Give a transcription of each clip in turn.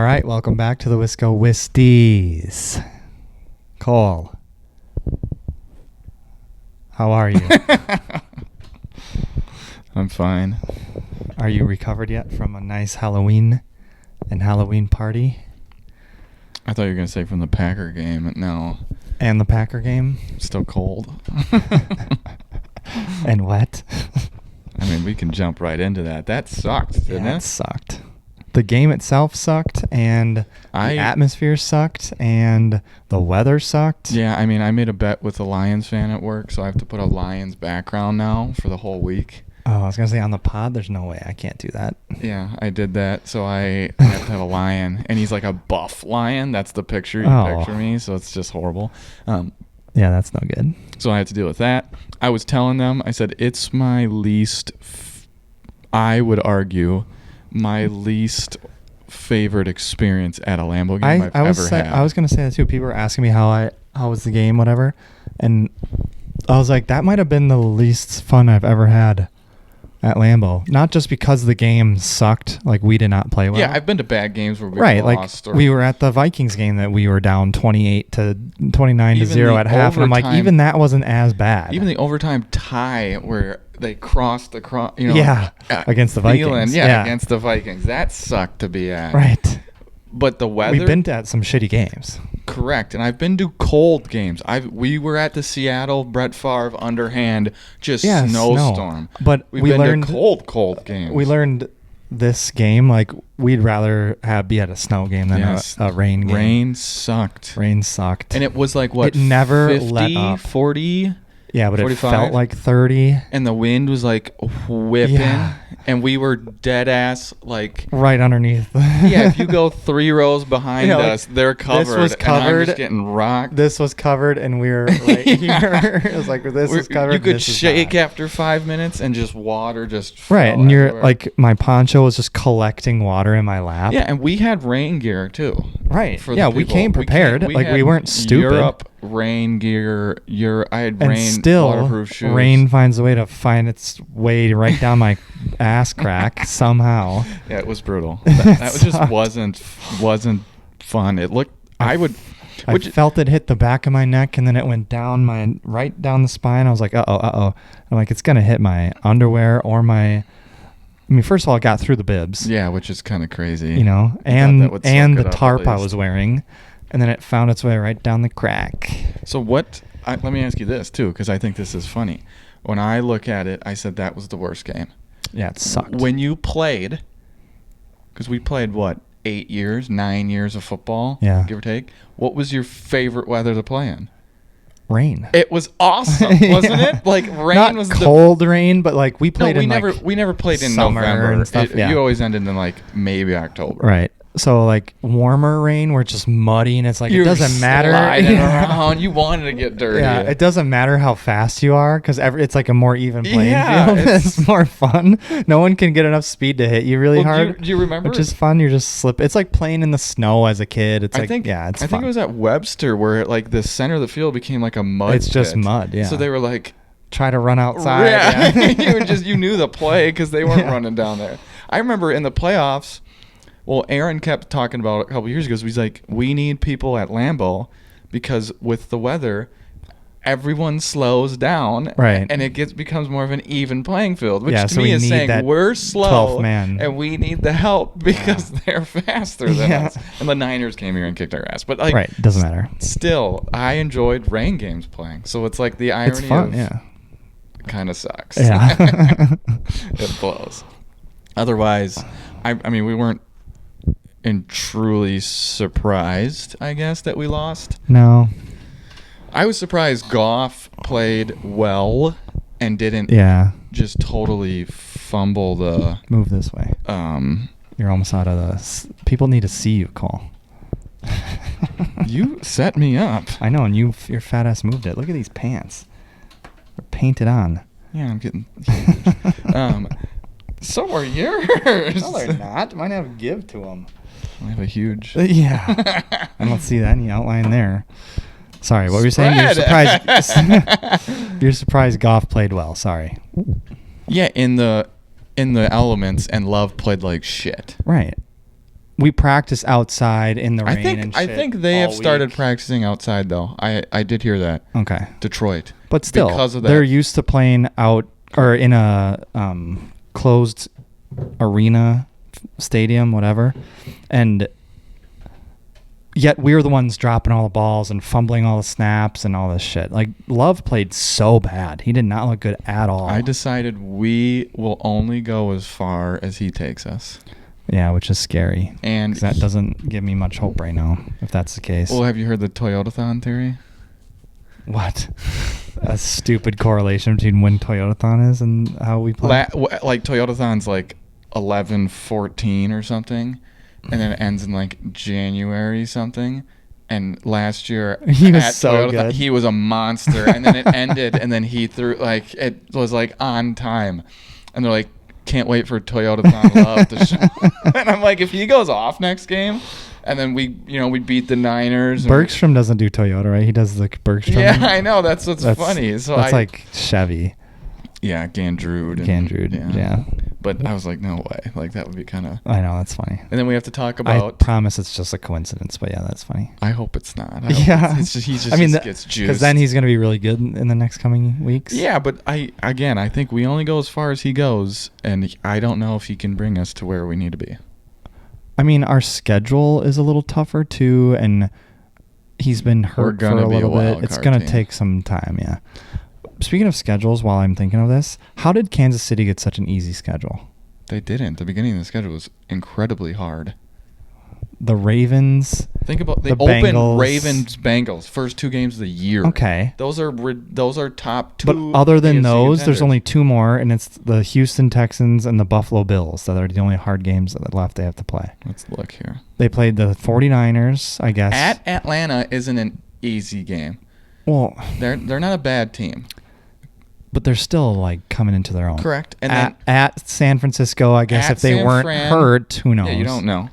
All right, welcome back to the Wisco Wistys. Cole, how are you? I'm fine. Are you recovered yet from a nice Halloween party? I thought you were going to say from the Packer game, and no. And the Packer game? Still cold. And wet? I mean, we can jump right into that. That sucked, didn't it? It sucked. The game itself sucked, and the atmosphere sucked, and the weather sucked. Yeah, I mean, I made a bet with a Lions fan at work, so I have to put a Lions background now for the whole week. Oh, I was going to say on the pod, there's no way I can't do that. Yeah, I did that, so I have to have a lion, and he's like a buff lion. That's the picture you picture me, so it's just horrible. Yeah, that's no good. So I had to deal with that. I was telling them, I said, it's my least, I would argue, my least favorite experience at a Lambeau game I've ever had. I was going to say that too. People were asking me how was the game, whatever, and I was like, that might have been the least fun I've ever had at Lambeau. Not just because the game sucked, like we did not play well. Yeah, I've been to bad games where we lost. Like we were at the Vikings game that we were down 29 to 0 at half, and I'm like, even that wasn't as bad. Even the overtime tie where they crossed against the Vikings. Against the Vikings. That sucked to be at. Right. But the weather. We've been to some shitty games. Correct. And I've been to cold games. We were at the Seattle Brett Favre underhand snowstorm. But we learned to cold games. We learned this game, like we'd rather be at a snow game than a rain game. Rain sucked. And it was like, what, it never 50, let up. 40? Yeah, but 45? It felt like 30. And the wind was like whipping. Yeah. And we were dead ass like right underneath. Yeah, if you go 3 rows behind us, they're covered. This was covered. And I'm just getting rocked. This was covered, and we were right here. It was like is covered. You could shake after 5 minutes, and just water just right. And you're like, my poncho was just collecting water in my lap. Yeah, and we had rain gear too. Right. Yeah, we came prepared. We weren't stupid. Europe rain gear. I had waterproof shoes. Rain finds a way to find its way right down my ass crack somehow. Yeah, it was brutal. That just wasn't fun. It looked. I felt it hit the back of my neck, and then it went down right down the spine. I was like, uh-oh. I'm like, it's gonna hit my underwear or my. I mean, first of all, it got through the bibs. Yeah, which is kind of crazy. You know, and the tarp I was wearing, and then it found its way right down the crack. So let me ask you this too, because I think this is funny. When I look at it, I said that was the worst game. Yeah, it sucked. When you played, because we played, 9 years of football, give or take. What was your favorite weather to play in? Rain. It was awesome, wasn't it? Like rain. Not was cold rain, but like we played. We never played in summer November and stuff. You always ended in like maybe October. Right. So like warmer rain, where it's just muddy, and it's like it doesn't matter. Around. You wanted to get dirty. Yeah, it doesn't matter how fast you are, because it's like a more even playing field. It's more fun. No one can get enough speed to hit you really hard. Do you remember? Which is fun. You're just slipping. It's like playing in the snow as a kid. It's fun. I think it was at Webster where like the center of the field became like a mud. It's just mud. Yeah. So they were like, try to run outside. Yeah. you knew the play because they weren't running down there. I remember in the playoffs. Well, Aaron kept talking about it a couple years ago. So he's like, we need people at Lambeau because with the weather, everyone slows down. Right. And it becomes more of an even playing field, which to me is saying we're slow and we need the help because they're faster than us. And the Niners came here and kicked our ass. But like, doesn't matter. Still, I enjoyed rain games playing. So it's like the irony of kind of sucks. Yeah. It blows. Otherwise, I mean, we weren't truly surprised, I guess, that we lost. No. I was surprised Goff played well and didn't just totally fumble the... Move this way. You're almost out of the... People need to see you, Cole. You set me up. I know, and your fat ass moved it. Look at these pants. They're painted on. Yeah, I'm getting huge. So are yours. No, they're not. Mine have give to them. I have a huge... Yeah. I don't see that any outline there. Sorry, what were you saying? You're surprised. You're surprised Goff played well. Sorry. Yeah, in the elements, and Love played like shit. Right. we practice outside in the rain and I shit think they have all started week. practicing outside though. I did hear that. Okay. Detroit. But still, because of that. they're used to playing out or in a closed arena, stadium, whatever. And yet we're the ones dropping all the balls and fumbling all the snaps and all this shit. Like, Love played so bad. He did not look good at all. I decided we will only go as far as he takes us. Yeah, which is scary. And 'cause that doesn't give me much hope right now, if that's the case. Well, have you heard the Toyotathon theory? What? A stupid correlation between when Toyotathon is and how we play? Like, Toyotathon's like 11/14 or something, and then it ends in like January something. And last year He was at so Toyotathon, good. he was a monster. And then it ended, and then he threw, like, it was like on time. And they're like, can't wait for Toyotathon Love to show. And I'm like, if he goes off next game, and then we beat the Niners. Bergstrom doesn't do Toyota, right? He does the Bergstrom. Yeah, I know. That's what's funny. So that's like Chevy. Yeah, Gandrud. Yeah. But I was like, no way. Like, that would be kind of... I know, that's funny. And then we have to talk I about... promise it's just a coincidence, but yeah, that's funny. I hope it's not. Yeah. It's just, he just, gets juiced. Because then he's going to be really good in the next coming weeks. Yeah, but I think we only go as far as he goes, and I don't know if he can bring us to where we need to be. I mean, our schedule is a little tougher, too, and he's been hurt for a little bit. It's going to take some time, yeah. Speaking of schedules, while I'm thinking of this, how did Kansas City get such an easy schedule? They didn't. The beginning of the schedule was incredibly hard. The Ravens. Think about they the opened Bengals. Ravens-Bengals first 2 games of the year. Okay. Those are top 2. But other than AFC those, there's contenders. only 2 more, and it's the Houston Texans and the Buffalo Bills that are the only hard games that left they have to play. Let's look here. They played the 49ers, I guess. At Atlanta isn't an easy game. Well, They're not a bad team. but they're still like coming into their own. Correct. And at San Francisco, I guess at if they San weren't Fran, hurt, who knows? Yeah, you don't know.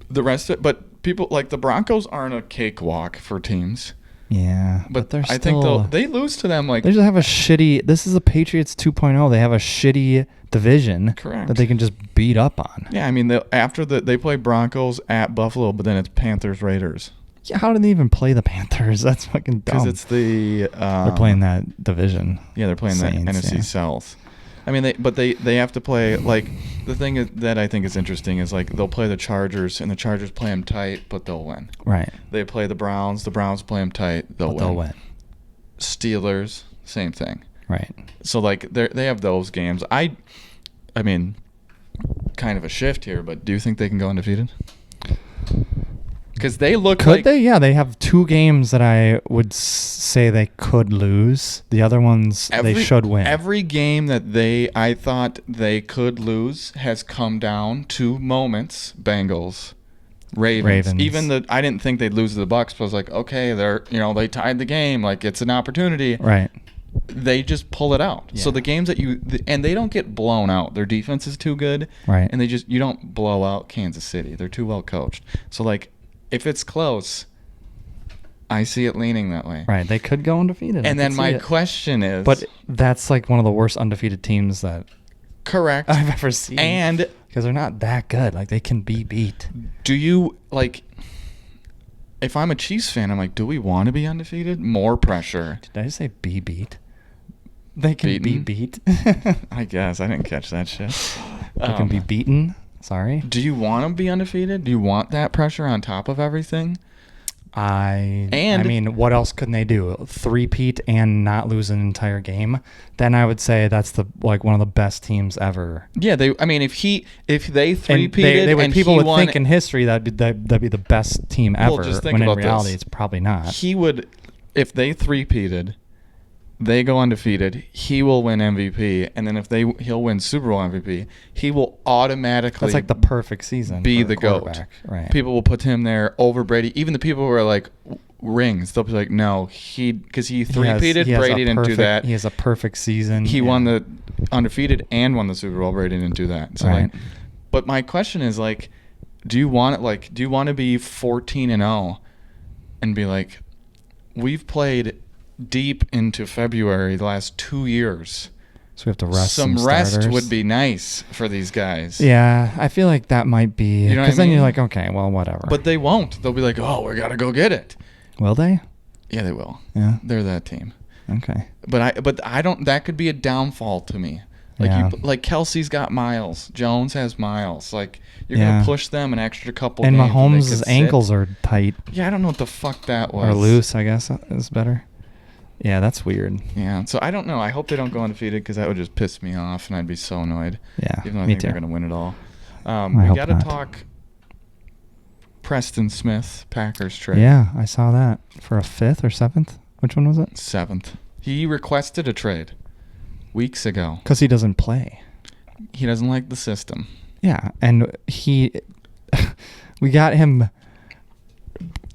The rest of it, but people like the Broncos aren't a cakewalk for teams. Yeah, But they're I still, think they lose to them like they just have a shitty. This is a Patriots 2.0. They have a shitty division Correct. that they can just beat up on. Yeah, I mean they play Broncos at Buffalo, but then it's Panthers Raiders. Yeah, how did they even play the Panthers? That's fucking dumb. Because it's the they're playing that division. Yeah, they're playing the Saints, NFC yeah. South. I mean, they have to play, like, the thing that I think is interesting is, like, they'll play the Chargers, and the Chargers play them tight, but they'll win. Right. They play the Browns play them tight, they'll win. Steelers, same thing. Right. So, like, they have those games. I mean, kind of a shift here, but do you think they can go undefeated? Because they look Could they? Yeah, they have 2 games that I would say they could lose. The other ones they should win. Every game that I thought they could lose has come down to moments. Bengals, Ravens. Even I didn't think they'd lose to the Bucks, but I was like, okay, they tied the game. Like, it's an opportunity. Right. They just pull it out. Yeah. So the games that and they don't get blown out. Their defense is too good. Right. And you don't blow out Kansas City. They're too well coached. So, like, if it's close, I see it leaning that way. Right. They could go undefeated. And then my question is... But that's like one of the worst undefeated teams that Correct. I've ever seen. And... because they're not that good. Like, they can be beat. Do you, like... If I'm a Chiefs fan, I'm like, do we want to be undefeated? More pressure. Did I just say be beat? They can be beat. I guess. I didn't catch that shit. They can be beaten. Sorry. Do you want to be undefeated? Do you want that pressure on top of everything? I mean, what else couldn't they do? Three-peat and not lose an entire game? Then I would say that's one of the best teams ever. Yeah, if they three-peated and people he would won, think in history that'd be the best team ever. Well, just think when in about reality, this. it's probably not. He would, if they three-peated, they go undefeated, he will win MVP, and then if he'll win Super Bowl MVP, he will automatically That's like the perfect season. be for the a GOAT. quarterback. Right. People will put him there over Brady. Even the people who are like rings, they'll be like, no, because he three-peated. Brady didn't do that. He has a perfect season. He won the undefeated and won the Super Bowl. Brady didn't do that. So right. But my question is like, do you want to be 14-0 and be like, we've played deep into February the last 2 years, So we have to rest some starters. rest would be nice for these guys. Yeah, I feel like that might be. You know what I Because then mean? you're like, okay, well, whatever. But they won't. They'll be like, oh, we got to go get it. Will they? Yeah, they will. Yeah. They're that team. Okay. But I don't. That could be a downfall to me. Like Yeah. like Kelsey's got Miles. Jones has Miles. Like you're Yeah. gonna push them an extra couple. And games Mahomes' they could ankles sit. are tight. Yeah, I don't know what the fuck that was. Or loose, I guess is better. Yeah, that's weird. Yeah, so I don't know. I hope they don't go undefeated because that would just piss me off, and I'd be so annoyed. Yeah, Even though I me think too. they're gonna win it all. I We hope got to not. talk. Preston Smith Packers trade. Yeah, I saw that for a 5th or 7th. Which one was it? 7th. He requested a trade weeks ago. Because he doesn't play. He doesn't like the system. Yeah, and we got him.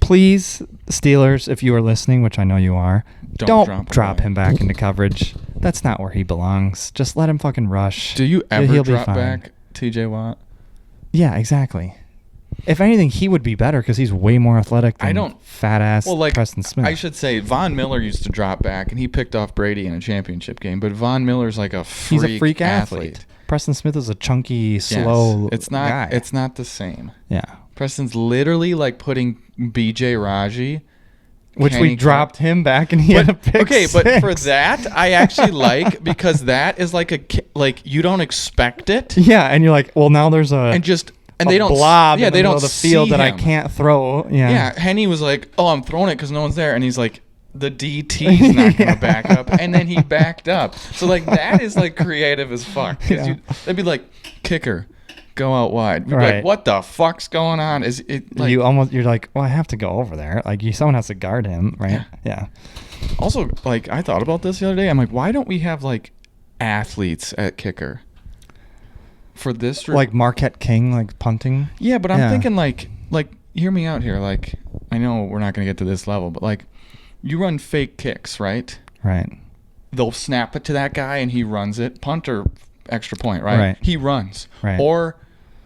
Please, Steelers, if you are listening, which I know you are, don't drop him back into coverage. That's not where he belongs. Just let him fucking rush. Do you ever He'll be drop fine. back TJ Watt? Yeah, exactly. If anything, he would be better because he's way more athletic than fat ass Preston Smith. I should say Von Miller used to drop back, and he picked off Brady in a championship game. But Von Miller's like a freak, he's a freak athlete. Preston Smith is a chunky, Yes. slow It's not. guy. It's not the same. Yeah. Preston's literally like putting BJ Raji, Which Kenny we dropped him back and he had a pick Okay, six. but for that I actually like because that is like you don't expect it, Yeah, and you're like, well, now there's a they don't blob yeah in the they middle don't of the field see that I him. can't throw. Yeah. Yeah, Henny was like, oh, I'm throwing it because no one's there, and he's like, the DT's not gonna back up, and then he backed up. So like that is like creative as fuck. 'Cause Yeah. they'd be like, kicker, go out wide. We'd be Right. like, what the fuck's going on? Is it like You're like, well, I have to go over there. Like someone has to guard him, right? Yeah. Also, like, I thought about this the other day. I'm like, why don't we have, like, athletes at kicker? For this... Like Marquette King, like punting. Yeah, but I'm Yeah. thinking, like, hear me out here. Like, I know we're not going to get to this level, but, like, you run fake kicks, right? Right. They'll snap it to that guy, and he runs it. Punter, extra point, right? Right. He runs. Right. Or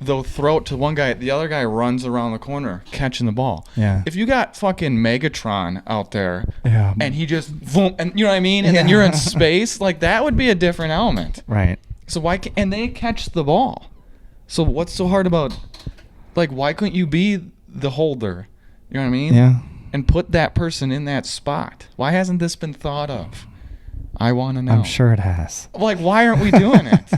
they'll throw it to one guy. The other guy runs around the corner, catching the ball. Yeah. If you got fucking Megatron out there... Yeah. and he just boom, and you know what I mean, and then you're in space, like that would be a different element. Right. So why and they catch the ball. So what's so hard about, like, why couldn't you be the holder? You know what I mean? Yeah. And put that person in that spot. Why hasn't this been thought of? I want to know. I'm sure it has. Like, why aren't we doing it?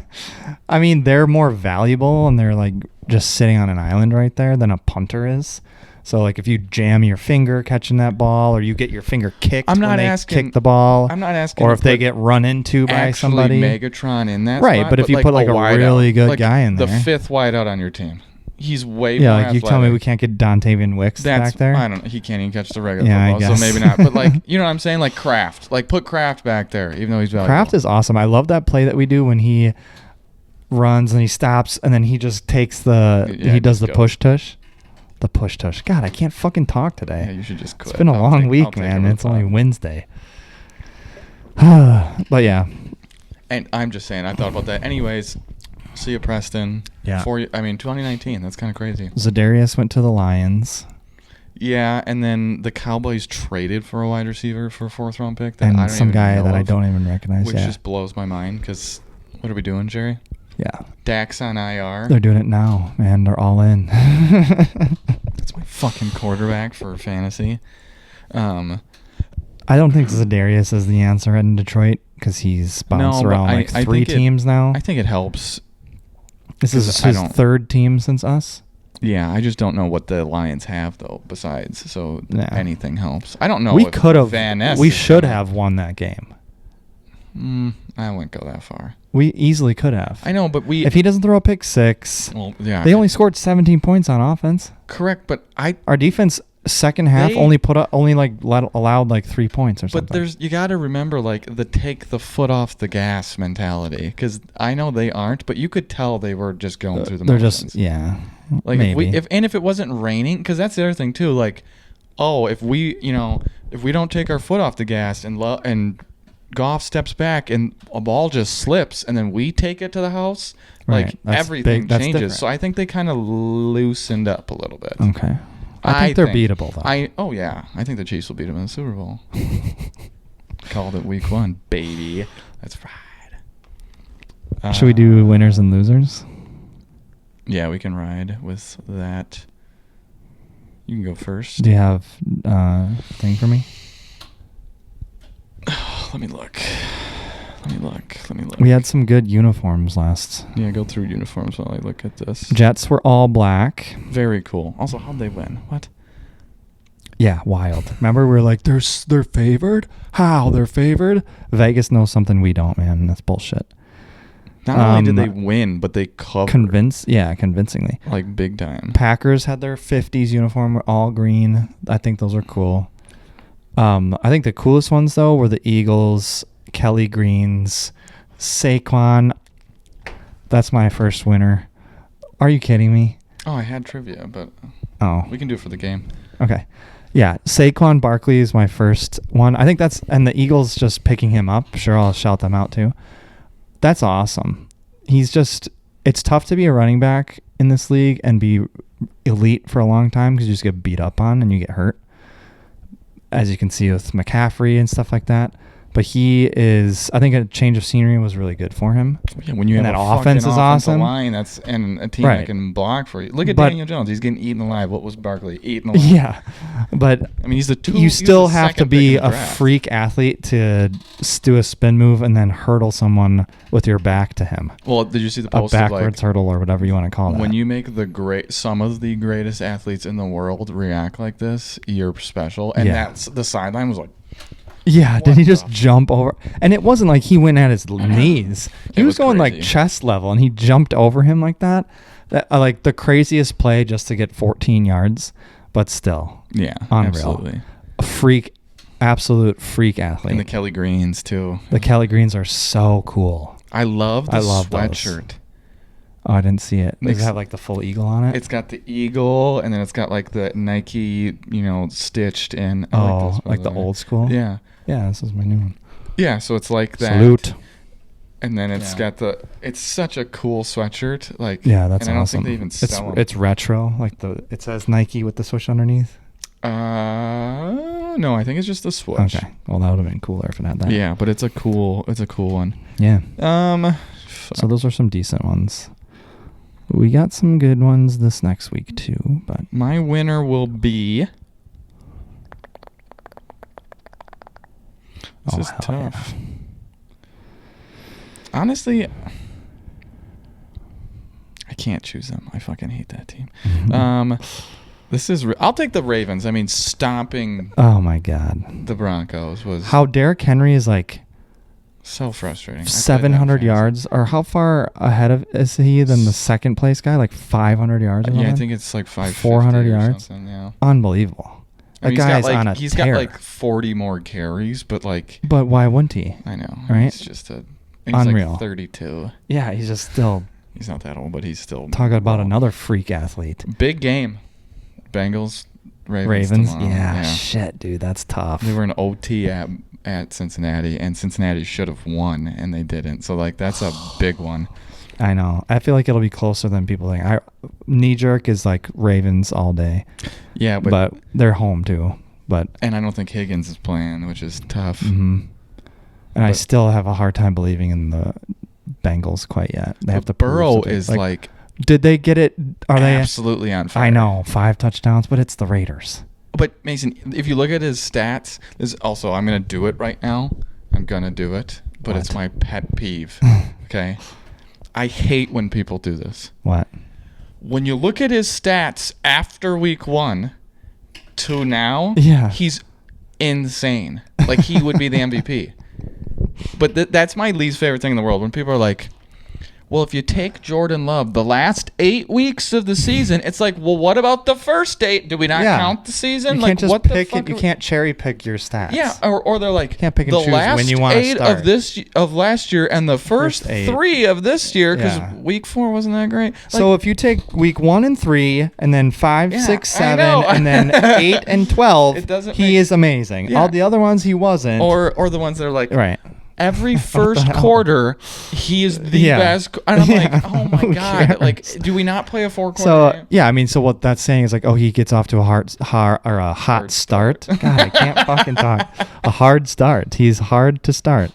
I mean, they're more valuable and they're like just sitting on an island right there than a punter is. So like if you jam your finger catching that ball, or you get your finger kicked I'm not when they asking- kick the ball, I'm not asking. or to if they put get run into by actually somebody. Megatron in that Right, spot, but if you put, like, a wideout, really good like guy in the there. 5th wideout on your team, he's way Yeah, more like you tell me athletic. we can't get Dontavian Wicks That's back there. I don't know. He can't even catch the regular Yeah, I football, so guess. maybe not. But like, you know what I'm saying? Like Kraft. Like put Kraft back there, even though he's valuable. Kraft is awesome. I love that play that we do when he runs and he stops and then he just takes he does the go. push tush. The push tush. God, I can't fucking talk today. Yeah, you should just quit. It's been a long I'll week, take man. over the It's only pod. Wednesday. But yeah. And I'm just saying, I thought about that. Anyways, see you, Preston. Yeah. 2019. That's kind of crazy. Zadarius went to the Lions. Yeah, and then the Cowboys traded for a wide receiver for a 4th round pick. That I And don't some even guy know that I of, don't even recognize. which Yeah. just blows my mind. Because what are we doing, Jerry? Yeah. Dak's on IR. They're doing it now, man. They're all in. That's my fucking quarterback for fantasy. I don't think Zadarius is the answer in Detroit because he's bounced No, but around like I three think teams now. I think it helps. This is 'cause I his don't- 3rd team since us. Yeah, I just don't know what the Lions have though. Besides, so Yeah. anything helps. I don't know. We if could have. Van Ness We is should gonna- have won that game. I wouldn't go that far. We easily could have. I know, but we. If he doesn't throw a pick six, well, yeah, they only scored 17 points on offense. correct, but Our defense second half They- allowed like 3 points or something. But you got to remember like the take the foot off the gas mentality because I know they aren't, but you could tell they were just going through the they're motions. just Like maybe. if it wasn't raining, because that's the other thing too. Like, if we don't take our foot off the gas and Goff steps back and a ball just slips and then we take it to the house, Right. like That's everything big. That's changes. different. So I think they kind of loosened up a little bit. Okay. I think they're beatable though. I think the Chiefs will beat them in the Super Bowl. Called it week 1, baby. That's right. Should we do winners and losers? Yeah, we can ride with that. You can go first. Do you have thing for me? Let me look. We had some good uniforms last. Yeah, go through uniforms while I look at this. Jets were all black. Very cool. Also, how'd they win? What? Yeah, wild. Remember, we were like, they're favored? How? They're favored? Vegas knows something we don't, man. That's bullshit. Not only did they win, but they covered. Convincingly. Like, big time. Packers had their 50s uniform, all green. I think those are cool. I think the coolest ones, though, were the Eagles, Kelly Greens, Saquon. That's my first winner. Are you kidding me? Oh, I had trivia, but we can do it for the game. Okay. Yeah, Saquon Barkley is my first one. I think and the Eagles just picking him up. Sure, I'll shout them out too. That's awesome. It's tough to be a running back in this league and be elite for a long time because you just get beat up on and you get hurt. As you can see with McCaffrey and stuff like that. But I think a change of scenery was really good for him. Yeah, when you have that a offense is awesome. Line and a team that can block for you. Look at Daniel Jones. He's getting eaten alive. What was Barkley? Eaten alive. Yeah. But I mean, you still have to be a freak athlete to do a spin move and then hurdle someone with your back to him. Well, did you see the post a backwards hurdle or whatever you want to call that? When you make some of the greatest athletes in the world react like this, you're special. And that's the sideline was like, yeah, did he just jump over? And it wasn't like he went at his knees. He was going crazy. Like chest level, and he jumped over him like that. Like the craziest play just to get 14 yards, but still. Yeah, unreal. Absolutely. Absolute freak athlete. And the Kelly Greens, too. The Kelly Greens are so cool. I love the sweatshirt. Oh, I didn't see it. Does it have like the full eagle on it? It's got the eagle, and then it's got like the Nike, stitched in. Like the old school? Yeah. Yeah, this is my new one. Yeah, so it's like that. Salute. And then it's got it's such a cool sweatshirt. Like, yeah, that's awesome. And I don't think they even sell them. It's retro. Like it says Nike with the swoosh underneath. No, I think it's just the swoosh. Okay. Well, that would have been cooler if it had that. Yeah, but it's a cool one. Yeah. So those are some decent ones. We got some good ones this next week too, but my winner will be. This is tough. Yeah. Honestly, I can't choose them. I fucking hate that team. I'll take the Ravens. I mean, stomping. Oh my God. The Broncos was. How Derrick Henry is like. So frustrating. 700 yards, or how far ahead is he than the second place guy? Like 500 yards. Yeah, I think it's like 400 yards. Yeah. Unbelievable. I mean, he's got like 40 more carries, but like. But why wouldn't he? I know, right? He's just unreal. Like 32. Yeah, he's just still. He's not that old, but he's still. Talking about another freak athlete. Big game, Bengals, Ravens. Yeah, shit, dude, that's tough. They were in OT at Cincinnati, and Cincinnati should have won, and they didn't. So like that's a big one. I know. I feel like it'll be closer than people think. Knee jerk is like Ravens all day. Yeah, but they're home too. And I don't think Higgins is playing, which is tough. Mm-hmm. And I still have a hard time believing in the Bengals quite yet. They have to. Burrow is like. Did they get it? Are they absolutely on fire? I know, 5 touchdowns, but it's the Raiders. But Mason, if you look at his stats, I'm going to do it right now. I'm going to do it, but it's my pet peeve. Okay? I hate when people do this. What? When you look at his stats after week 1 to now, he's insane. Like he would be the MVP. But that's my least favorite thing in the world. When people are like, well, if you take Jordan Love, the last 8 weeks of the season, it's like, well, what about the first 8? Do we not count the season? You can't just pick it. You can't cherry pick your stats. Yeah, or they're like, can't pick and choose when you want to start. The last 8 of last year and the first 3 of this year, because week 4 wasn't that great. So if you take week 1 and 3, and then 5, 6, 7, and then 8 and 12, he is amazing. All the other ones he wasn't. Or the ones that are like, right. Every first quarter, he is the best. And I'm like, oh my God. Like, do we not play a 4-quarter game? Yeah, I mean, so what that's saying is like, he gets off to a hot start. God, I can't fucking talk. A hard start. He's hard to start.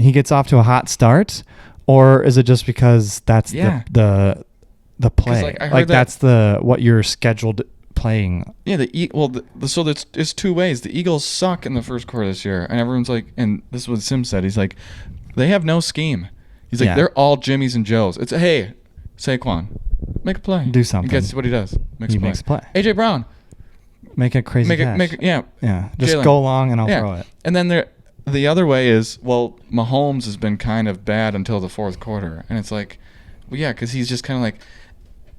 He gets off to a hot start, Or is it just because that's the play? Like, I heard that's what you're scheduled playing. Yeah, so it's two ways. The Eagles suck in the first quarter this year, and everyone's like, and this is what Sim said. He's like, they have no scheme. He's like, they're all Jimmys and Joes. It's hey, Saquon, make a play, do something. Guess what he does? Makes a play. AJ Brown, make a crazy catch. Yeah. Just Jalen. go long and I'll throw it. And then the other way is, well, Mahomes has been kind of bad until the fourth quarter, and it's like, well, yeah, because he's just kind of like.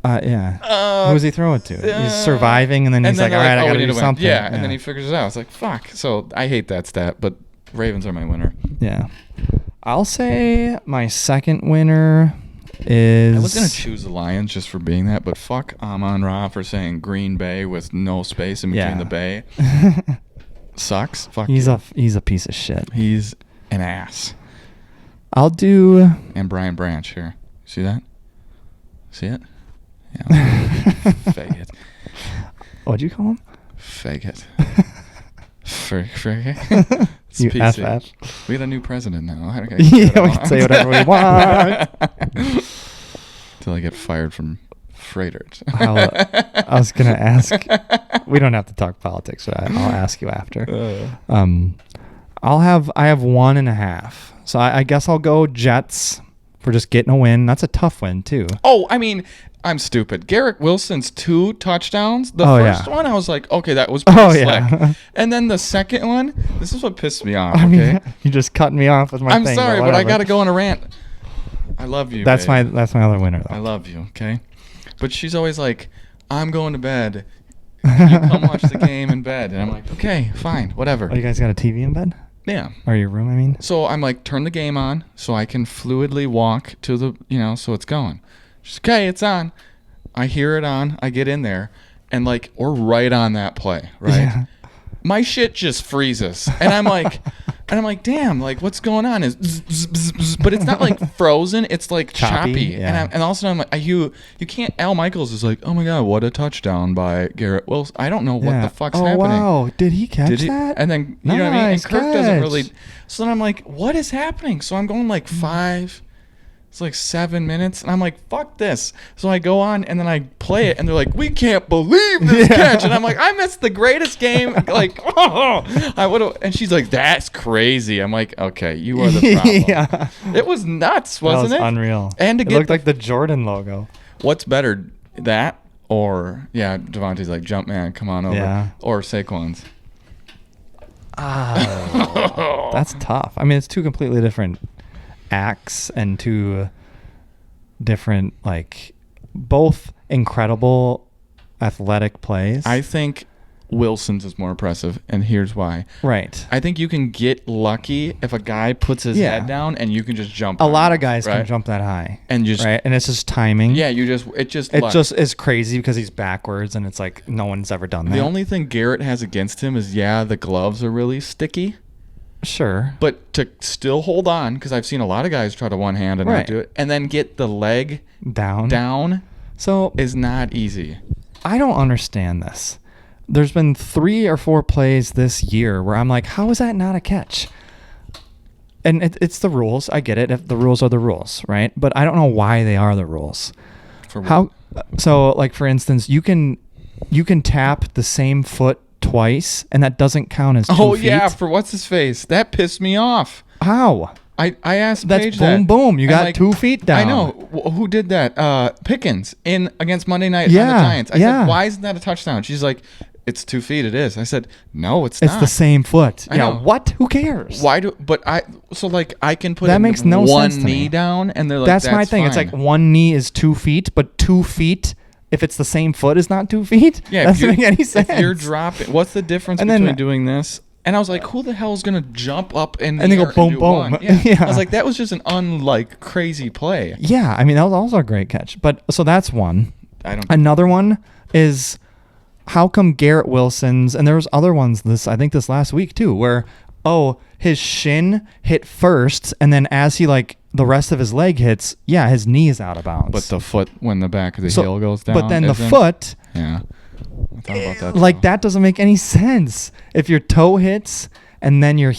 Who's he throwing to? He's surviving, and then he's like, all right, I got to do something. Yeah, and then he figures it out. It's like, fuck. So I hate that stat, but Ravens are my winner. Yeah. I'll say my second winner is... I was going to choose the Lions just for being that, but fuck Amon-Ra for saying Green Bay with no space in between the bay. Sucks. Fuck he's a piece of shit. He's an ass. I'll do... And Brian Branch here. See that? See it? Yeah. Faggot. What'd you call him? Faggot. Faggot. You PC. We got a new president now. We can say whatever we want. Till I get fired from freighters. I was gonna ask. We don't have to talk politics, but I'll ask you after. I have 1.5. So I guess I'll go Jets for just getting a win. That's a tough win too. Oh, I mean, I'm stupid. Garrett Wilson's 2 touchdowns. The first one, I was like, okay, that was pretty slick. Yeah. And then the second one, this is what pissed me off. Okay, you just cutting me off with my I'm thing. I'm sorry, but I got to go on a rant. I love you. That's babe. my other winner though. I love you. Okay, but she's always like, I'm going to bed. You come watch the game in bed, and I'm like, okay, fine, whatever. Oh, you guys got a TV in bed? Yeah. Or your room, I mean? So I'm like, turn the game on so I can fluidly walk to the, so it's going. She's okay, it's on. I hear it on. I get in there, and like, we're right on that play, right? Yeah. My shit just freezes, and I'm like, damn, like, what's going on? Is but it's not like frozen. It's like choppy. Yeah. And all of a sudden, I'm like, you can't. Al Michaels is like, oh my god, what a touchdown by Garrett Wilson. I don't know what the fuck's happening. Oh wow, did he catch that? And then you know what I mean. And Kirk doesn't really. So then I'm like, what is happening? So I'm going like 5. It's like 7 minutes, and I'm like, fuck this. So I go on, and then I play it, and they're like, we can't believe this catch. And I'm like, I missed the greatest game. Like, I would have. And she's like, that's crazy. I'm like, okay, you are the problem. Yeah. It was nuts, wasn't it? Unreal. And it looked like the Jordan logo. What's better, that or, Devontae's like, jump man, come on over. Yeah. Or Saquon's. That's tough. I mean, it's 2 completely different acts and 2 different, like, both incredible athletic plays. I think Wilson's is more impressive, and here's why. Right. I think you can get lucky if a guy puts his head down and you can just jump. A lot of guys can jump that high. And just right, and it's just timing. Yeah, it just is crazy because he's backwards, and it's like no one's ever done that. The only thing Garrett has against him is the gloves are really sticky. Sure. But to still hold on, because I've seen a lot of guys try to one hand and not do it, and then get the leg down so is not easy. I don't understand this. There's been 3 or 4 plays this year where I'm like, how is that not a catch? And it's the rules. I get it. If the rules are the rules, right? But I don't know why they are the rules. For what? How? So, like, for instance, you can tap the same foot twice, and that doesn't count as 2 feet. Oh, yeah, for what's his face? That pissed me off. How? I asked That's Paige boom, that. boom. You got 2 feet down. I know. Who did that? Pickens against Monday night on the Giants. I said, why isn't that a touchdown? She's like, it's 2 feet. It is. I said, no, it's not. It's the same foot. I know. What? Who cares? Why do? But I can put that makes no one sense to knee me. down, and they're like, that's my thing. Fine. It's like one knee is 2 feet, but 2 feet. If it's the same foot, is not 2 feet. Yeah, that doesn't make any sense. If you're dropping, what's the difference between doing this? And I was like, who the hell is gonna jump up and they go boom, boom? Yeah. I was like, that was just an crazy play. Yeah, I mean that was also a great catch. But so that's one. Another one is how come Garrett Wilson's, and there was other ones I think this last week too, where his shin hit first, and then as he the rest of his leg hits, his knee is out of bounds. But the foot, when the back of the heel goes down. But then the foot. Yeah. I thought about that. That doesn't make any sense. If your toe hits and then your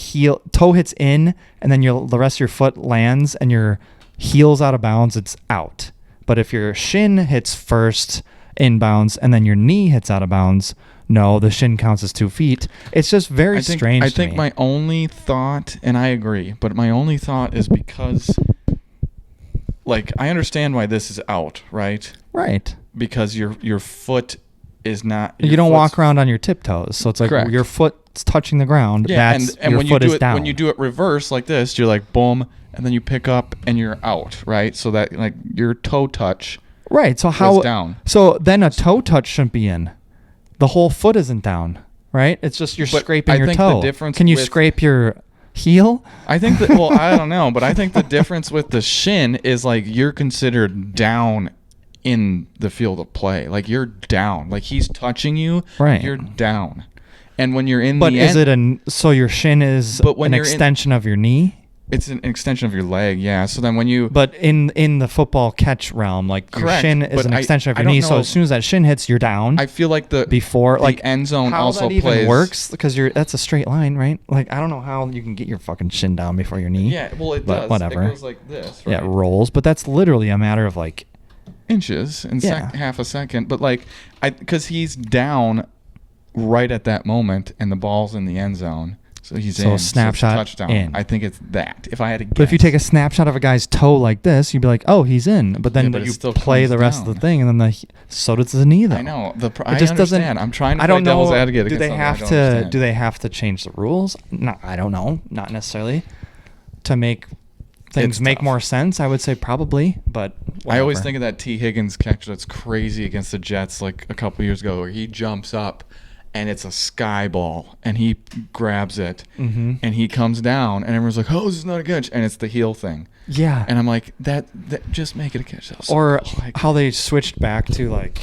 toe hits in, and then the rest of your foot lands and your heel's out of bounds, it's out. But if your shin hits first inbounds and then your knee hits out of bounds, no, the shin counts as 2 feet. It's just very strange. I think my only thought, and I agree, but my only thought is because, like, I understand why this is out, right? Right. Because your foot is not. You don't walk around on your tiptoes, so it's like correct. Your foot's touching the ground. Yeah, that's and your when foot you do is down. when you do it reverse like this, you're like boom, and then you pick up and you're out, right? So that like your toe touch. Right. So how down. So then a toe touch shouldn't be in. The whole foot isn't down, right? It's just you're scraping your toe. The difference Can you scrape your heel? I think that well, I don't know, but I think the difference with the shin is like you're considered down in the field of play. Like you're down. Like he's touching you, right? You're down. And when you're in but the is end, so your shin is an extension of your knee? It's an extension of your leg, yeah. So then when you... But in the football catch realm, like correct, your shin is an extension of your knee. Know, so as soon as that shin hits, you're down. I feel like the end zone how also that even plays... works because that's a straight line, right? Like I don't know how you can get your fucking shin down before your knee. Yeah, well it does. Whatever. It goes like this, right? Yeah, it rolls, but that's literally a matter of like inches in half a second. But like because he's down right at that moment and the ball's in the end zone. So he's in. Snapshot touchdown. in. I think it's that. If I had to guess. But if you take a snapshot of a guy's toe like this, you'd be like, "Oh, he's in." But then but you still play the rest of the thing, and then so does the knee. Though I know. I just understand. I'm trying to play devil's advocate. Do they have to change the rules? No, I don't know. Not necessarily to make things make more sense. I would say probably, but whatever. I always think of that T. Higgins catch that's crazy against the Jets like a couple years ago, where he jumps up. And it's a sky ball, and he grabs it, and he comes down, and everyone's like, "Oh, this is not a catch," and it's the heel thing. Yeah. And I'm like, that just make it a catch. Or how they switched back to like,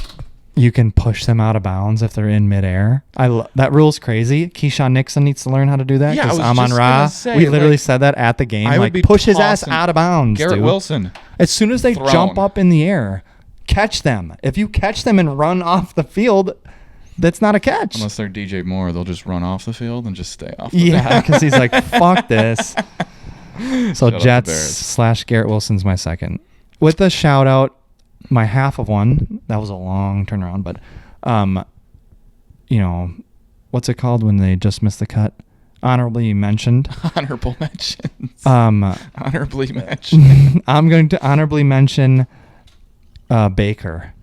you can push them out of bounds if they're in midair. That rule's crazy. Keyshawn Nixon needs to learn how to do that. Yeah, Amon-Ra, we literally said that at the game. Like, push his ass out of bounds, Garrett dude. Wilson. As soon as they jump up in the air, catch them. If you catch them and run off the field. That's not a catch. Unless they're DJ Moore, they'll just run off the field and just stay off. Yeah, because he's like, fuck this. So Jets / Garrett Wilson's my second. With a shout out, my half of one, that was a long turnaround, but, what's it called when they just missed the cut? Honorably mentioned. Honorable mentions. Honorably mentioned. I'm going to honorably mention Baker.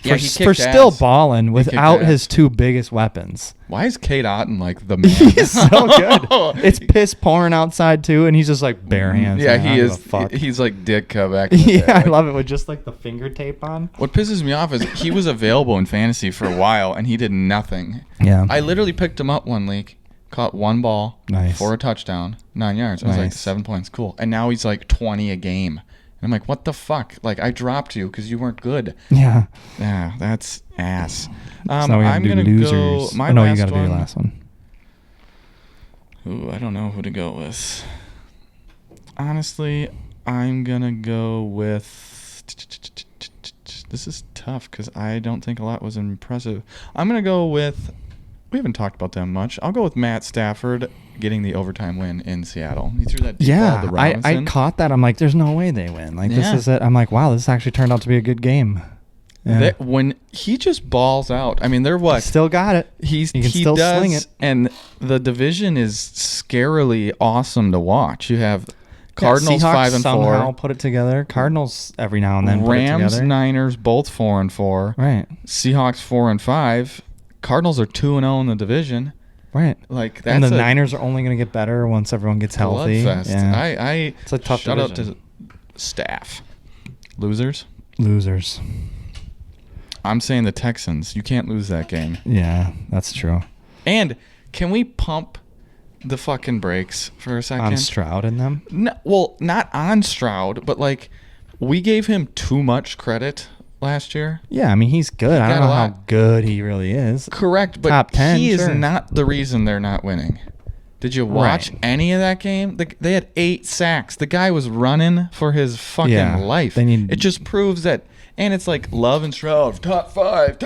Yeah, for still balling without his two biggest weapons. Why is Kate Otten like the man? He's so good. It's piss pouring outside too, and he's just like bare hands. Yeah, he is. He's like Ditka back. Yeah, I love it with just like the finger tape on. What pisses me off is he was available in fantasy for a while, and he did nothing. Yeah, I literally picked him up one week, caught one ball for a touchdown, 9 yards. I was like 7 points, cool. And now he's like 20 a game. I'm like, what the fuck? Like, I dropped you because you weren't good. Yeah. Yeah, that's ass. So I'm going to go... My you last got to do one, your last one. Ooh, I don't know who to go with. Honestly, I'm going to go with... This is tough because I don't think a lot was impressive. I'm going to go with... We haven't talked about them much. I'll go with Matt Stafford getting the overtime win in Seattle. He threw that deep ball to Robinson. I caught that. I'm like, there's no way they win. Like, this is it. I'm like, wow, this actually turned out to be a good game. Yeah. When he just balls out, I mean, they're what? Still got it. He still does, sling it. And the division is scarily awesome to watch. You have Cardinals 5-4. Somehow put it together. Cardinals every now and then put it together. Rams, Niners, both 4-4. Right. Seahawks 4-5. Cardinals are 2-0 in the division. Right. Like that's and the Niners are only going to get better once everyone gets healthy. Bloodfest. Yeah. It's a tough shout division. Out to staff. Losers. I'm saying the Texans. You can't lose that game. Yeah, that's true. And can we pump the fucking brakes for a second? On Stroud in them? No, well, not on Stroud, but like we gave him too much credit last year. Yeah, I mean, he's good. I don't know how good he really is. Correct, but Top 10, he is not the reason they're not winning. Did you watch Right. any of that game? They had 8 sacks. The guy was running for his fucking life. It just proves that. And it's like Love and Stroud, top five.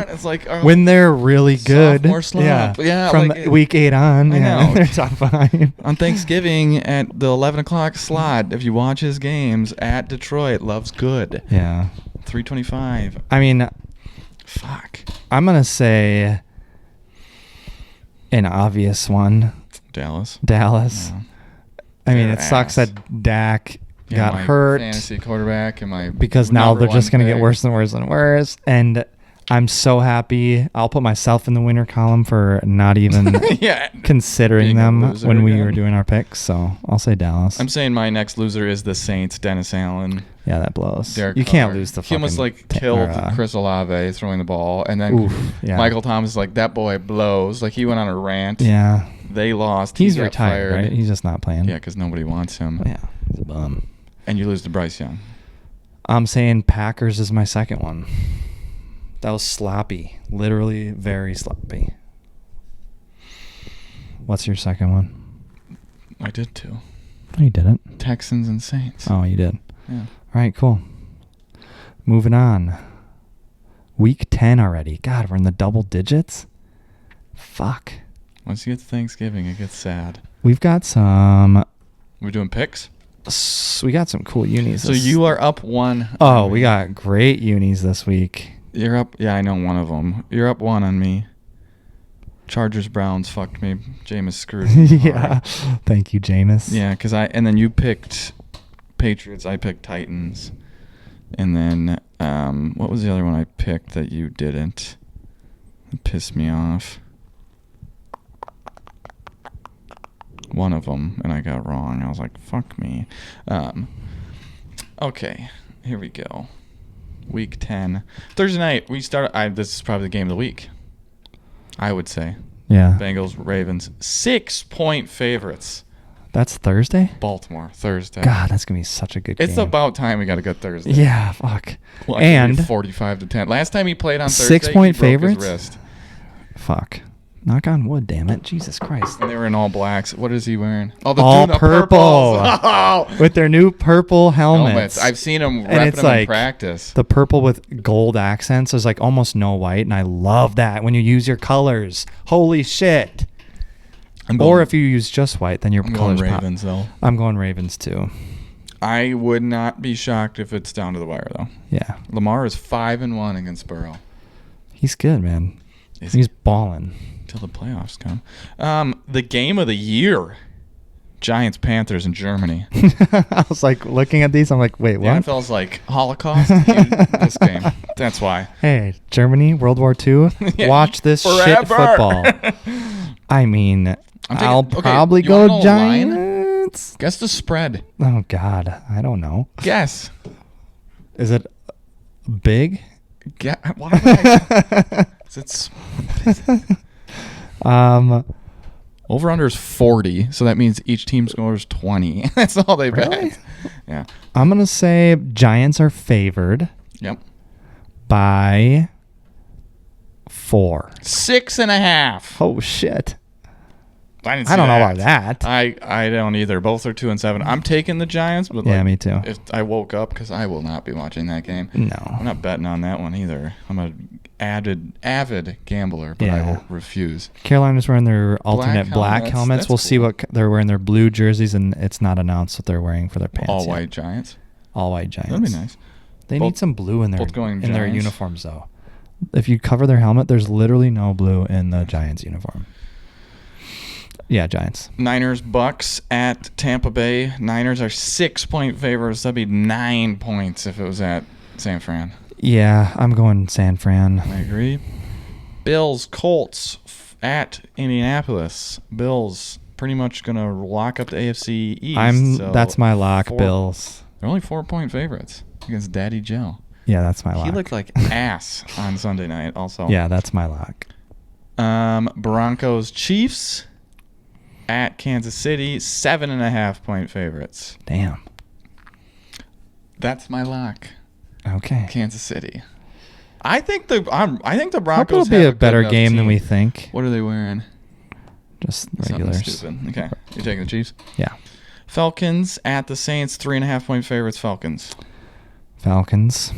It's like when they're really good. Sophomore slump. Yeah, from like week 8 on. I know. They're top 5. On Thanksgiving at the 11 o'clock slot, if you watch his games at Detroit, Love's good. Yeah. 325. I mean, Fuck. I'm going to say an obvious one. Dallas. Dallas. Yeah. I mean, Their it sucks ass. that Dak Yeah, got my hurt. fantasy quarterback and my Because now number they're just one going to get pick. worse and worse and worse. And I'm so happy. I'll put myself in the winner column for not even Yeah. considering Being a them loser when we again. were doing our picks. So I'll say Dallas. I'm saying my next loser is the Saints, Dennis Allen. Yeah, that blows. Derek You can't Carr. lose the He almost fucking killed Chris Olave throwing the ball. And then yeah. Michael Thomas is like, that boy blows. Like, he went on a rant. Yeah. They lost. He's He got retired, fired. right? He's just not playing. Yeah, because nobody wants him. Yeah. He's a bum. And you lose to Bryce Young. I'm saying Packers is my second one. That was sloppy. Literally very sloppy. What's your second one? I did too. No, you didn't. Texans and Saints. Oh, you did. Yeah. All right, cool. Moving on. Week 10 already. God, we're in the double digits. Fuck. Once you get to Thanksgiving, it gets sad. We've got some... We're doing picks? We got some cool unis. So you are up 1. Oh, we got great unis this week. You're up. Yeah, I know one of them. You're up 1 on me. Chargers Browns fucked me. Jameis screwed me. Yeah. Thank you, Jameis. Yeah, because and then you picked Patriots. I picked Titans. And then what was the other one I picked that you didn't? It pissed me off. One of them, and I got wrong. I was like, fuck me. Okay, here we go. Week 10. Thursday night, we start. This is probably the game of the week, I would say. Yeah. Bengals, Ravens, 6-point favorites. That's Thursday? Baltimore, Thursday. God, that's going to be such a good game. It's about time we got a good Thursday. Yeah, fuck. Well, and 45-10. Last time he played on Thursday, 6-point he broke his favorites? wrist. Fuck. Knock on wood, damn it. Jesus Christ. And they were in all blacks. What is he wearing? Oh, the All tune-up purple. purples. Oh. With their new purple helmets. I've seen them And repping it's them in like practice. the purple with gold accents. There's like almost no white, and I love that when you use your colors. Holy shit. Or if you use just white, then your I'm going colors pop. Ravens, though. I'm going Ravens, too. I would not be shocked if it's down to the wire, though. Yeah. Lamar is 5-1 against Burrow. He's good, man. Is He's balling. Till the playoffs come. The game of the year. Giants, Panthers in Germany. I was like looking at these. I'm like, wait, The what? NFL's like, Holocaust? This game. That's why. Hey, Germany, World War II. Yeah, Watch this shit forever. football. I mean, I'll okay, probably you wanna know go a line? Giants. Guess the spread. Oh, God. I don't know. Guess. Is it big? Why would I? It's over under is 40, so that means each team scores 20. That's all they bet. Really? Yeah. I'm going to say Giants are favored Yep. by 4. 6.5. Oh, shit. I didn't I see don't know that. about that. I don't either. Both are 2-7. I'm taking the Giants, but Yeah, like, me too. If I woke up, because I will not be watching that game. No. I'm not betting on that one either. I'm an avid gambler, but I Yeah. will refuse. Carolina's wearing their alternate black helmets. That's We'll see cool. what they're wearing. Their blue jerseys, and it's not announced what they're wearing for their pants. All yet. white Giants. All white Giants. That'd be nice. They Both- need some blue in their both going their Giants. uniforms, though. If you cover their helmet, there's literally no blue in the Giants uniform. Yeah, Giants. Niners, Bucks at Tampa Bay. Niners are 6-point favorites. That'd be 9 points if it was at San Fran. Yeah, I'm going San Fran. I agree. Bills, Colts at Indianapolis. Bills pretty much going to lock up the AFC East. That's my lock, Bills. They're only 4-point favorites against Daddy Joe. Yeah, that's my lock. He looked like ass on Sunday night also. Yeah, that's my lock. Broncos, Chiefs at Kansas City. 7.5-point favorites. Damn. That's my lock. Okay. Kansas City. I think the Hope Broncos it'll be have a better good enough game than team. we think. What are they wearing? Just Something regulars. stupid. Okay. You're taking the Chiefs? Yeah. Falcons at the Saints, 3.5-point favorites, Falcons. Falcons.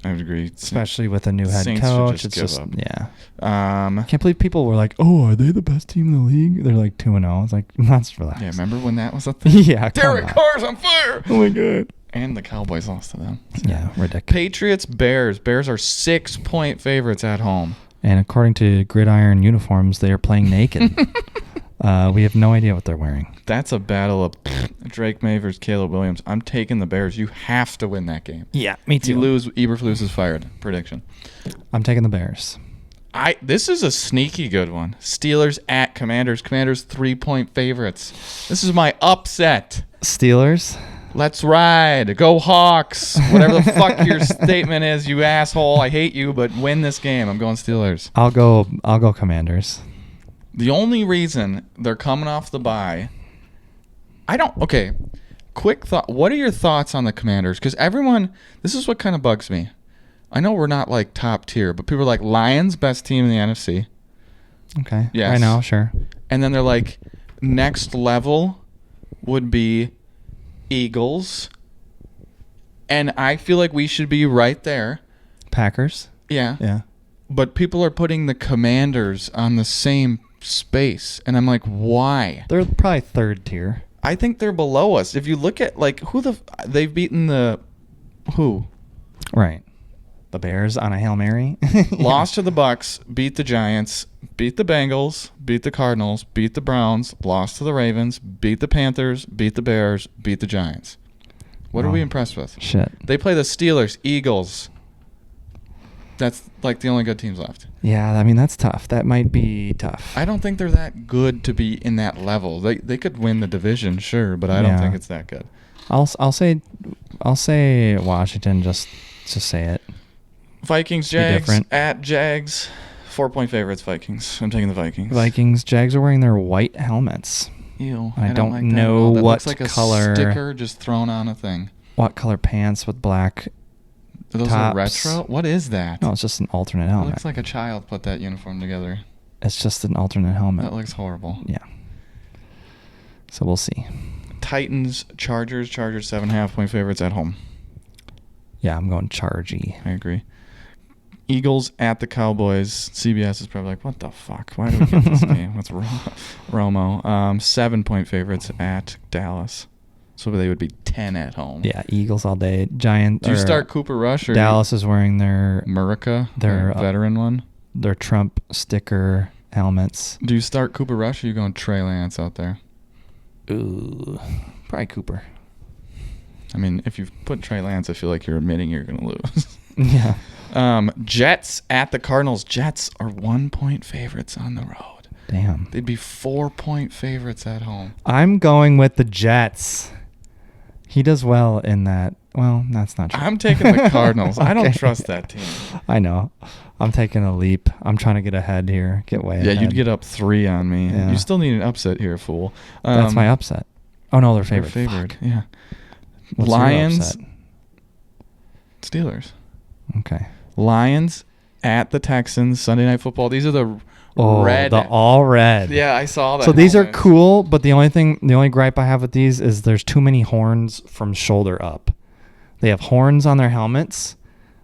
I would agree. Especially with a new head Saints should coach. just It's give just, up. yeah. Um, Can't believe people were like, oh, are they the best team in the league? They're like 2-0. It's like, let's relax. yeah, remember when that was a thing? Yeah, come Derek on. Carr's on fire! Oh, my God. And the Cowboys lost to them. Yeah, ridiculous. Patriots, Bears. Bears are 6-point favorites at home. And according to Gridiron Uniforms, they are playing naked. We have no idea what they're wearing. That's a battle of Drake May versus Caleb Williams. I'm taking the Bears. You have to win that game. Yeah, me If you lose, Eberflus is fired. Prediction. I'm taking the Bears. This is a sneaky good one. Steelers at Commanders. Commanders 3-point favorites. This is my upset. Steelers. Let's ride. Go Hawks. Whatever the fuck your statement is, you asshole. I hate you, but win this game. I'm going Steelers. I'll go Commanders. The only reason they're coming off the bye, okay, quick thought. What are your thoughts on the Commanders? Because this is what kind of bugs me. I know we're not like top tier, but people are like, Lions, best team in the NFC. Okay. Yes. I know, sure. And then they're like, next level would be Eagles. And I feel like we should be right there. Packers. Yeah. Yeah. But people are putting the Commanders on the same space. And I'm like, why? They're probably third tier. I think they're below us. If you look at like they've beaten who? Right. The Bears on a Hail Mary. Lost to the Bucks, beat the Giants, beat the Bengals, beat the Cardinals, beat the Browns, lost to the Ravens, beat the Panthers, beat the Bears, beat the Giants. What are we impressed with? Shit. They play the Steelers, Eagles. That's like the only good teams left. Yeah, I mean, that's tough. That might be tough. I don't think they're that good to be in that level. They could win the division, sure, but I don't think it's that good. I'll say Washington, just say it. Vikings, Jags at Jags. 4-point favorites, Vikings. I'm taking the Vikings. Vikings, Jags are wearing their white helmets. Ew. I don't like that know at all. That what looks like color. A sticker just thrown on a thing. What color pants with black Are those tops? retro? What is that? No, it's just an alternate It helmet. looks like a child put that uniform together. It's just an alternate helmet. That looks horrible. Yeah. So we'll see. Titans, Chargers. Chargers 7.5-point favorites at home. Yeah, I'm going Chargy. I agree. Eagles at the Cowboys. CBS is probably like, what the fuck? Why do we get this game? What's Romo? 7-point favorites at Dallas. So they would be 10 at home. Yeah, Eagles all day. Giants. Do you start Cooper Rush or Dallas is wearing their their veteran one? Their Trump sticker helmets. Do you start Cooper Rush or are you going Trey Lance out there? Ooh, probably Cooper. I mean, if you put Trey Lance, I feel like you're admitting you're going to lose. Yeah. Jets at the Cardinals. Jets are 1-point favorites on the road. Damn. They'd be 4-point favorites at home. I'm going with the Jets. He does well in that. Well, that's not true. I'm taking the Cardinals. I don't Okay. trust that team. I know. I'm taking a leap. I'm trying to get ahead here. Get way ahead. Yeah, you'd get up 3 on me. Yeah. You still need an upset here, fool. That's my upset. Oh, no, they're They're favored. favored. Fuck. Yeah. What's your Lions. upset? Steelers. Okay. Lions at the Texans. Sunday Night Football. These are the red. The all red. Yeah, I saw that. So these are cool, but the only gripe I have with these is there's too many horns from shoulder up. They have horns on their helmets,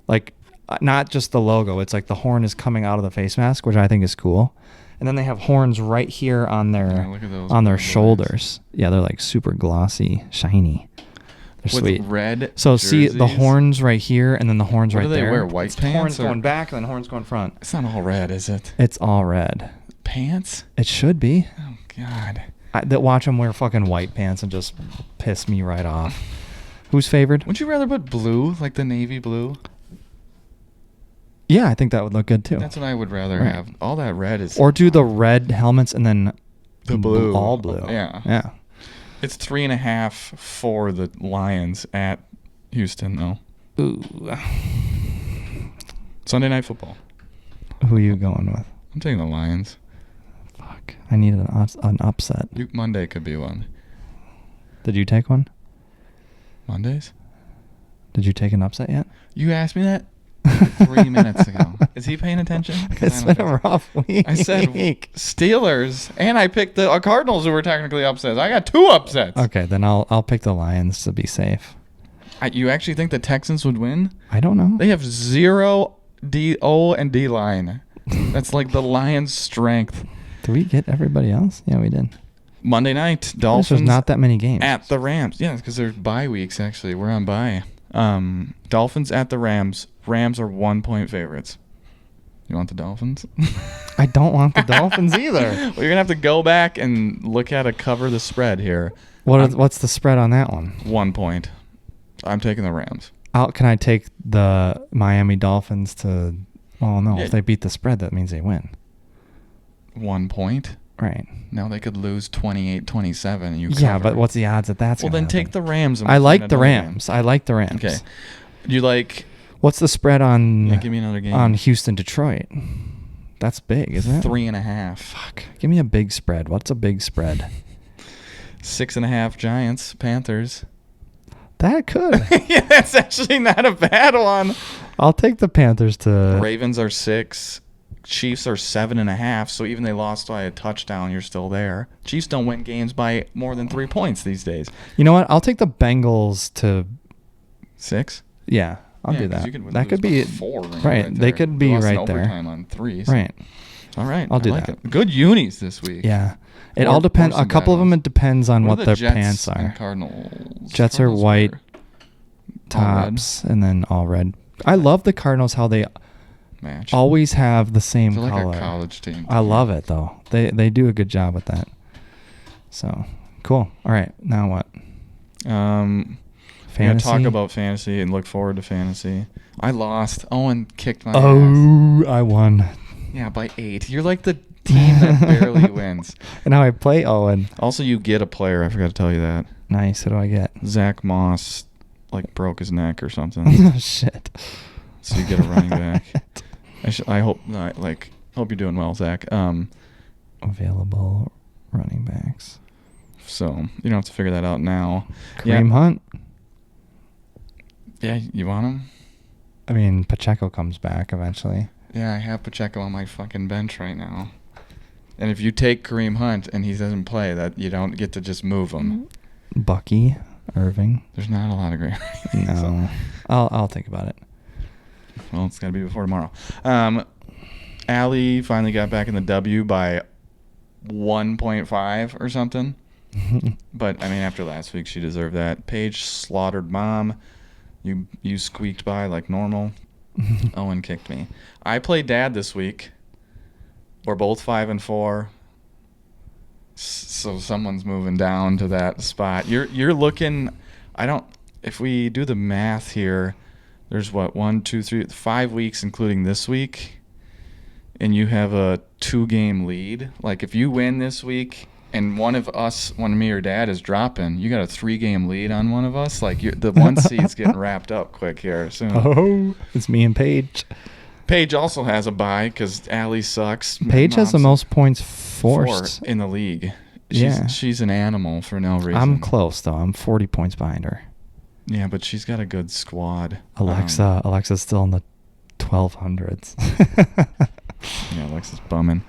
like not just the logo. It's like the horn is coming out of the face mask, which I think is cool. And then they have horns right here on their look at those on their red shoulders. Yeah, they're like super glossy, shiny. They're with sweet. red. So see the jerseys. horns right here, and then the horns What right do they there. wear, white It's pants Horns or- going back, and then horns going front. It's not all red, is it? It's all red. Pants? It should be. Oh God. That watch them wear fucking white pants and just piss me right off. Who's favored? Would you rather put blue, like the navy blue? Yeah, I think that would look good too. That's what I would rather Right. have. All that red is. Or do the red helmets and then The blue. all blue. Yeah. Yeah. It's 3.5 for the Lions at Houston, though. Ooh. Sunday Night Football. Who are you going with? I'm taking the Lions. Fuck. I need an upset. Monday could be one. Did you take one? Mondays? Did you take an upset yet? You asked me that? 3 minutes ago. Is he paying attention? It's been a rough week. I said Steelers, and I picked the Cardinals, who were technically upsets. I got 2 upsets. Okay, then I'll pick the Lions to be safe. You actually think the Texans would win? I don't know. They have 0 O and D line. That's like the Lions' strength. Did we get everybody else? Yeah, we did. Monday night, Dolphins. There's not that many games. At the Rams. Yeah, because there's bye weeks, actually. We're on bye. Dolphins at the Rams. Rams are 1-point favorites. You want the Dolphins? I don't want the Dolphins either. Well, you're going to have to go back and look at cover the spread here. What's the spread on that one? 1 point. I'm taking the Rams. Can I take the Miami Dolphins to... Oh, no. Yeah. If they beat the spread, that means they win. 1 point? Right. Now they could lose 28-27. Yeah, but what's the odds that that's Well, gonna then take happen? the Rams. And I we'll like find the another Rams. game. I like the Rams. Okay. You like... What's the spread on... Yeah, give me another game. On Houston-Detroit? That's big, isn't it? 3.5. Fuck. Give me a big spread. What's a big spread? 6.5 Giants, Panthers. That could. Yeah, that's actually not a bad one. I'll take the Panthers to... Ravens are 6. Chiefs are 7.5. So even they lost by a touchdown, you're still there. Chiefs don't win games by more than 3 points these days. You know what? I'll take the Bengals to... 6? Yeah, I'll do that. That could be... 4 right. They could be right there. Overtime on 3. So. Right. All right. I'll do like that. It. Good unis this week. Yeah. It Or- all depends. or A some couple of bad them, ones. it depends on what are their the Jets pants and are. Cardinals. Jets are Cardinals white all tops and then all red. I love the Cardinals, how they match. always have the same They're like color. a college team. I love it, though. They do a good job with that. So, cool. All right. Now what? Fantasy. Fantasy? Talk about fantasy and look forward to fantasy. I lost. Owen kicked my ass. Oh, I won. Yeah, by 8. You're like the team that barely wins. And now I play Owen. Also, you get a player. I forgot to tell you that. Nice. Who do I get? Zach Moss, broke his neck or something. Oh, shit. So you get a running back. I hope hope you're doing well, Zach. Available running backs. So you don't have to figure that out now. Kareem Hunt. Yeah, you want him? I mean, Pacheco comes back eventually. Yeah, I have Pacheco on my fucking bench right now. And if you take Kareem Hunt and he doesn't play, that you don't get to just move him. Bucky Irving. There's not a lot of great. No, So, I'll think about it. well, it's got to be before tomorrow. Allie finally got back in the W by 1.5 or something. But, I mean, after last week, she deserved that. Paige slaughtered Mom. You squeaked by like normal. Owen kicked me. I played Dad this week. We're both 5-4. So someone's moving down to that spot. You're looking. If we do the math here, there's 1, 2, 3, 5 weeks, including this week, and you have a 2-game lead. Like if you win this week, and one of me or Dad is dropping, you got a 3-game lead on one of us. Like the 1 seed's getting wrapped up quick here soon. Oh, it's me and Paige. Paige also has a bye because Allie sucks. Paige has the most points four forced in the league. Yeah. She's an animal for no reason. I'm close though. I'm 40 points behind her. Yeah, but she's got a good squad. Alexa's still in the 1200s. Yeah, Alexa's bumming.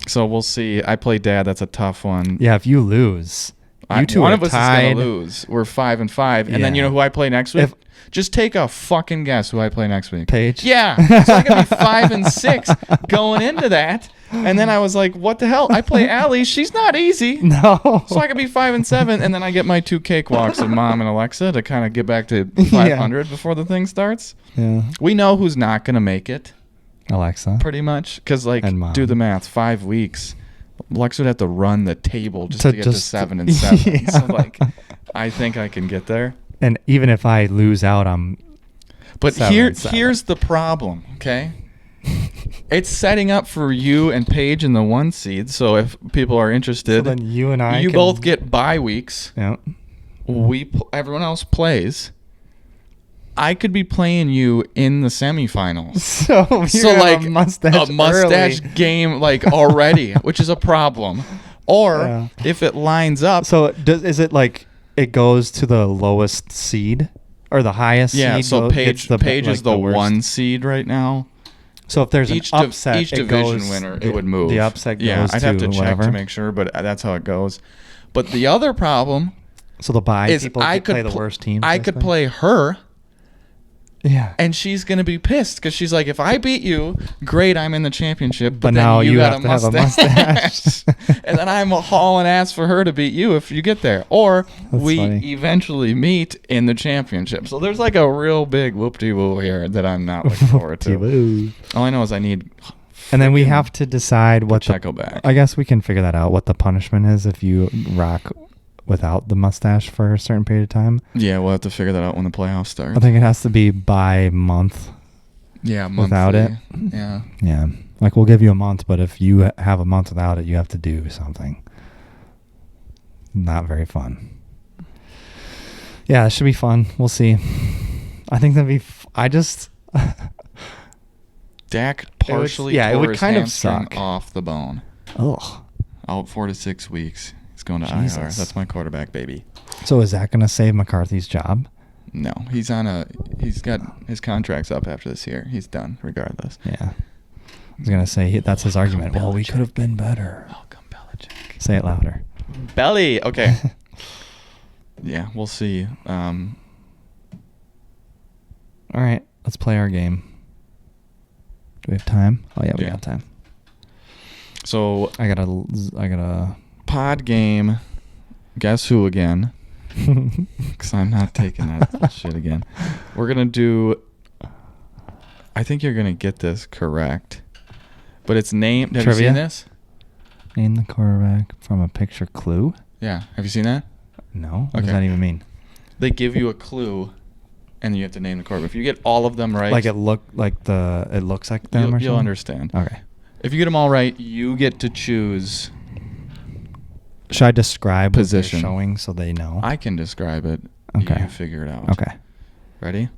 So we'll see. I play Dad. That's a tough one. Yeah, if you lose, you two one are of us tied. is gonna lose. We're 5-5, and then you Yeah. know who I play next week. Just take a fucking guess who I play next week. Paige. Yeah, so I could be 5-6 going into that, and then I was like, "What the hell?" I play Allie. She's not easy. No. So I could be 5-7, and then I get my 2 cakewalks of Mom and Alexa to kind of get back to 500 before the thing starts. Yeah. We know who's not gonna make it. Alexa. Pretty much, because And Mom. do the math. 5 weeks, Lex would have to run the table just to get to 7-7. Yeah. So I think I can get there. And even if I lose out, I'm. But 7-7. here's the problem. Okay, it's setting up for you and Paige in the 1 seed. So if people are So interested, then you and I. you can, both get bye weeks. Yeah. Everyone else plays. I could be playing you in the semifinals. So like a mustache early. game already, which is a problem. Or if it lines up, So is it like it goes to the lowest seed, or the highest Yeah, seed so gets Paige is the worst. 1 seed right now. So if there's Each an upset, each division winner, it would move. The upset goes yeah, I'd have to check whatever. to make sure, but that's how it goes. But the other problem So the bye is people I play could the worst teams. I could basically? play her, Yeah. and she's gonna be pissed because she's like, if I beat you, great, I'm in the championship. But then now you you got have to have a mustache. and then I'm hauling ass for her to beat you if you get there, or we funny. eventually meet in the championship. So there's like a real big whoop-de-woo here that I'm not looking forward to. Woo. All I know is I need. And then we have to decide what Pacheco back. I guess we can figure that out. What the punishment is if you rock without the mustache for a certain period of time. Yeah, we'll have to figure that out when the playoffs start. I think it has to be by month. Yeah, monthly. Without it. Yeah. Yeah. Like we'll give you a month, but if you have a month without it, you have to do something. Not very fun. Yeah, it should be fun. We'll see. I think that'd be. I just. Dak partially it tore would his kind of hamstring suck. off the bone. Ugh. Out 4 to 6 weeks. He's going to IR. Jesus. That's my quarterback, baby. So is that going to save McCarthy's job? No, he's got his contract's up after this year. He's done regardless. Yeah. I was going to say that's his argument. Well, we could have been better. Welcome, Belichick. Say it louder. Belly. Okay. Yeah, we'll see. All right, let's play our game. Do we have time? Oh yeah, we got time. So I gotta pod game. Guess who again? Because I'm not taking that shit again. We're gonna do. I think you're gonna get this correct, but it's named. Have Trivia? you seen this? Name the quarterback from a picture clue. Yeah. Have you seen that? No. What Okay. does that even mean? They give you a clue, and you have to name the quarterback. If you get all of them right, Like it looks like them or you'll something? understand. Okay. If you get them all right, you get to choose. Should I describe Position. what they're showing so they know? I can describe it. Okay. You figure it out. Okay. Ready?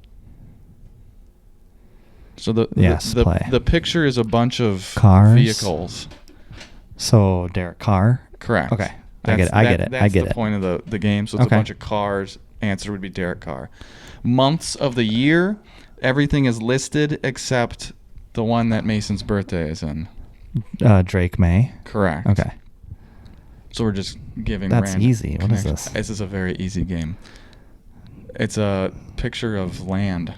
So Yes, play. the picture is a bunch of Cars. vehicles. So Derek Carr. Correct. Okay. I get it. That's I get the it. point of the game. So it's Okay. a bunch of cars. Answer would be Derek Carr. Months of the year, everything is listed except the one that Mason's birthday is in. Drake May. Correct. Okay. So we're just giving That's random easy. What is connections. this? This is a very easy game. It's a picture of land.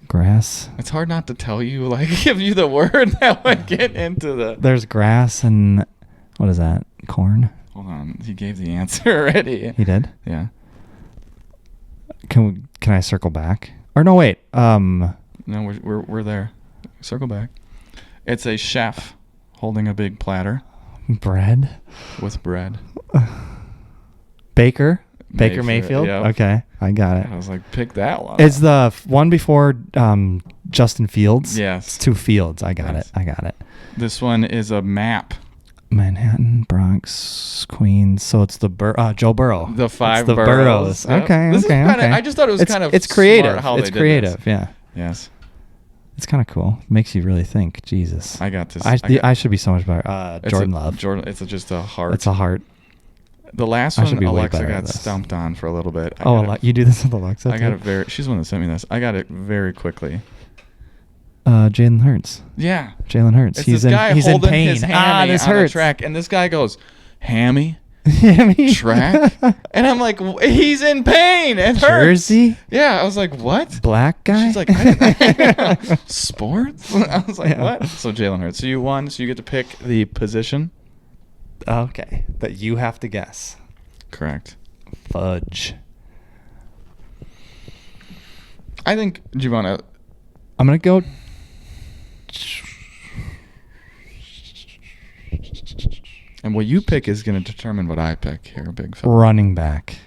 Grass. It's hard not to tell you, like, give you the word that would get into the... There's grass and what is that? Corn? Hold on. He gave the answer already. He did? Yeah. Can I circle back? Or no, wait. No, we're there. Circle back. It's a chef holding a big platter Bread? with bread. Baker Mayfield? Yep. Okay. I got it. I was like, pick that one. It's the one before Justin Fields? Yes. It's 2 Fields. I got Yes. it. I got it. This one is a map. Manhattan, Bronx, Queens. So it's the Joe Burrow. The 5 It's the boroughs. Yep. Okay. This is okay. kinda, okay. I just thought it was kind of it's creative. smart how It's they did creative. this. Yeah. Yes. It's kind of cool. Makes you really think. Jesus. I got this. I should be so much better. It's Jordan Love. Jordan. It's just a heart. It's a heart. The last I should one, be way Alexa better at got this. stumped on for a little bit. You do this with Alexa? I got too? it she's the one that sent me this. I got it very quickly. Jalen Hurts. Yeah. Jalen Hurts. It's He's this guy he's in holding pain. his hammy This on hurts. the track, and this guy goes, hammy? Hammy? Track? And I'm like, he's in pain. It hurts. Jersey? Yeah. I was like, what? Black guy? She's like, I didn't- sports? I was like, Yeah. what? So Jalen Hurts. So you won. So you get to pick the position. Okay. But you have to guess. Correct. Fudge. I think, do you want to... I'm going to go... And what you pick is going to determine what I pick here, big fella. running back.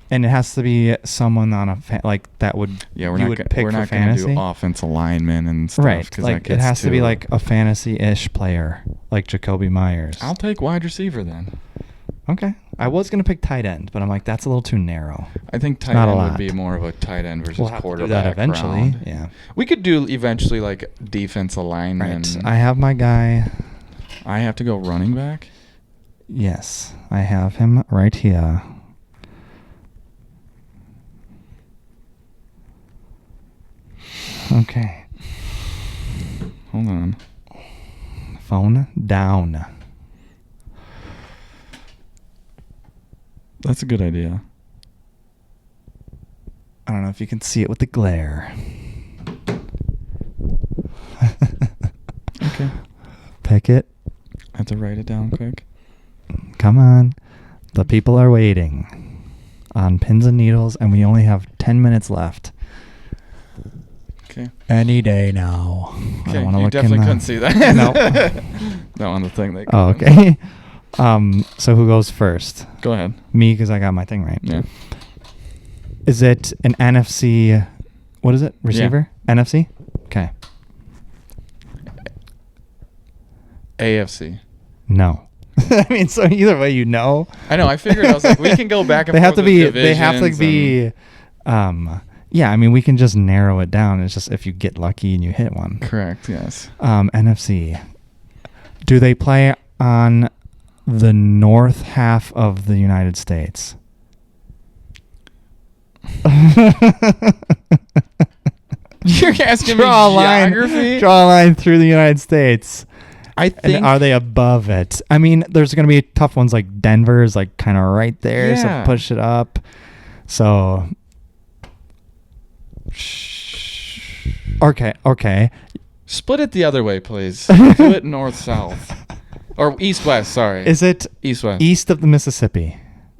And it has to be someone on like that would Yeah, we're you not would gonna, pick we're for not going to fantasy. do offensive linemen and stuff. Right. 'cause Like that it gets has to be too- like a fantasy-ish player, like Jacoby Myers. I'll take wide receiver then. Okay. I was gonna pick tight end, but I'm like that's a little too narrow. I think tight Not a end lot. would be more of a tight end versus We'll have to do quarterback that eventually. round. Yeah. We could do eventually like defensive linemen. Right. I have my guy. I have to go running back. Yes, I have him right here. Okay. Hold on. Phone down. That's a good idea. I don't know if you can see it with the glare. Okay. Pick it. I have to write it down quick. Come on. The people are waiting on pins and needles, and we only have 10 minutes left. Okay. Any day now. Okay, I wanna you look definitely in the- couldn't see that. No. No, on the thing. They Oh, couldn't. okay. So who goes first? Go ahead. Me, because I got my thing right. Yeah. Is it an NFC? What is it? Receiver? NFC? Okay. AFC. No. I mean, so either way, you know. I know. I figured. I was like, we can go back and They forth. have to with be. They have to divisions be. Yeah. I mean, we can just narrow it down. It's just if you get lucky and you hit one. Correct. Yes. NFC. Do they play on the north half of the United States? You're asking me Draw a line. geography? Draw a line through the United States. I think. And are they above it? I mean, there's going to be tough ones like Denver's like kind of right there, Yeah. so push it up. So okay. Split it the other way, please. Do it north-south. Or east-west, sorry. Is it East-west. east of the Mississippi?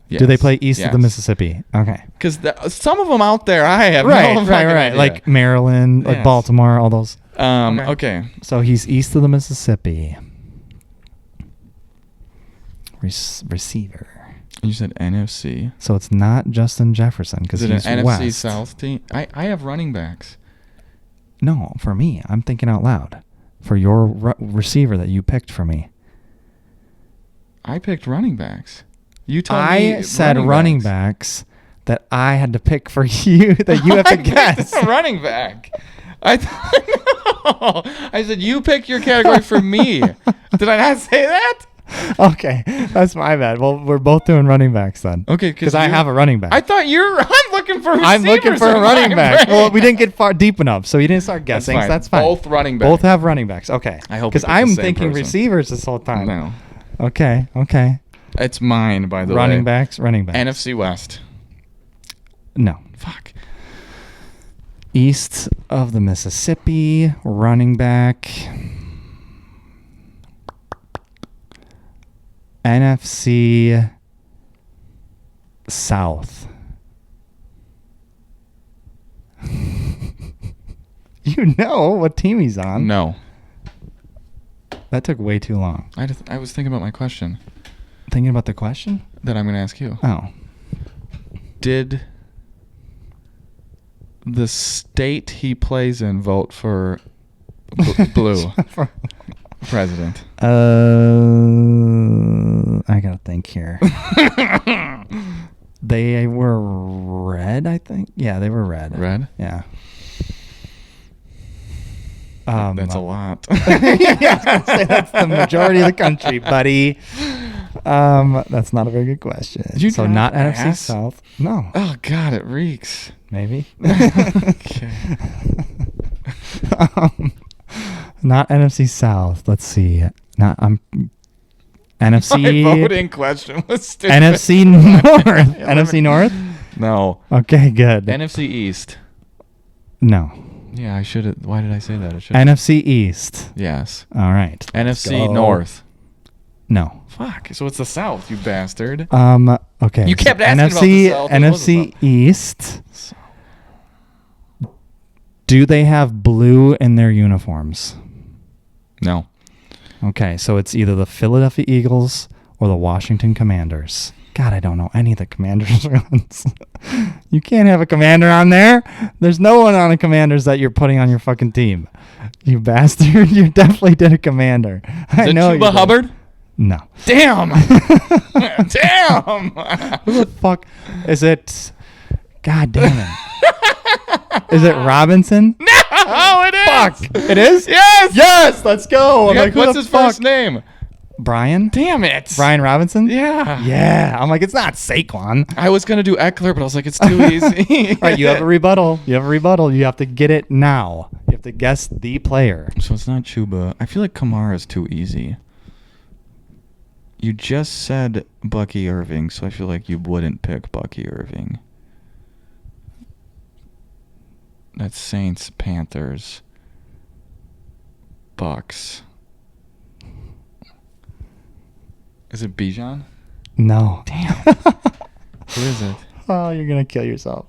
Yes. Do they play east of the Yes. Mississippi? Okay. Because some of them out there, I have Right. no fucking idea. Like Maryland, like Yes. Baltimore, all those. Okay. So he's east of the Mississippi. Receiver. You said NFC. So it's not Justin Jefferson because Is it he's an NFC west. South team? I have running backs. No, for me. I'm thinking out loud. For your receiver that you picked for me. I picked running backs. You told me I said running backs that I had to pick for you that you have to guess. A running back. I said you pick your category for me. Did I not say that? Okay, that's my bad. Well, we're both doing running backs then. Okay, because I have a running back. I thought I'm looking for receivers. I'm looking for a in running my back. brain. Well, we didn't get far deep enough, so you didn't start guessing. So that's fine. Both running backs. Both have running backs. Okay. I hope because we picked the I'm same thinking person. receivers this whole time. No. Okay. It's mine, by the way. Running backs. NFC West. No. Fuck. East of the Mississippi, running back. NFC South. You know what team he's on. No. That took way too long. I was thinking about my question Thinking about the question? that I'm going to ask you. Oh. Did the state he plays in vote for blue president? I gotta think here. They were red, I think. Yeah, they were red. Red? Yeah. That's a lot. Yeah, I was gonna say that's the majority of the country, buddy. That's not a very good question. Did you So not not NFC ask? South. No, Oh, God, it reeks. maybe. Okay. Not NFC South. Let's see. Not My NFC. voting question was stupid. NFC North. NFC North. No. Okay, good. NFC East. No. Yeah, I should have. Why did I say that? I should. NFC East. Yes. All right. NFC go. North. No. Fuck. So it's the South, you bastard. Okay. You kept so asking about the South. It was the NFC East. Do they have blue in their uniforms? No. Okay, so it's either the Philadelphia Eagles or the Washington Commanders. God, I don't know any of the Commanders ones. You can't have a Commander on there. There's no one on the Commanders that you're putting on your fucking team. You bastard. You definitely did a Commander. I know you Chuba did. Hubbard? No. Damn. Damn. Who the fuck is it? God damn it. Is it Robinson? No, it is. Fuck. It is? Yes. Yes, let's go. I'm Yeah, like, who what's the his fuck? first name? Brian? Damn it. Brian Robinson? Yeah. Yeah. I'm like, it's not Saquon. I was going to do Eckler, but I was like, it's too easy. All right, you have a rebuttal. You have to get it now. You have to guess the player. So it's not Chuba. I feel like Kamara is too easy. You just said Bucky Irving, so I feel like you wouldn't pick Bucky Irving. That's Saints, Panthers, Bucks. Is it Bijan? No. Damn. Who is it? Oh, you're gonna kill yourself.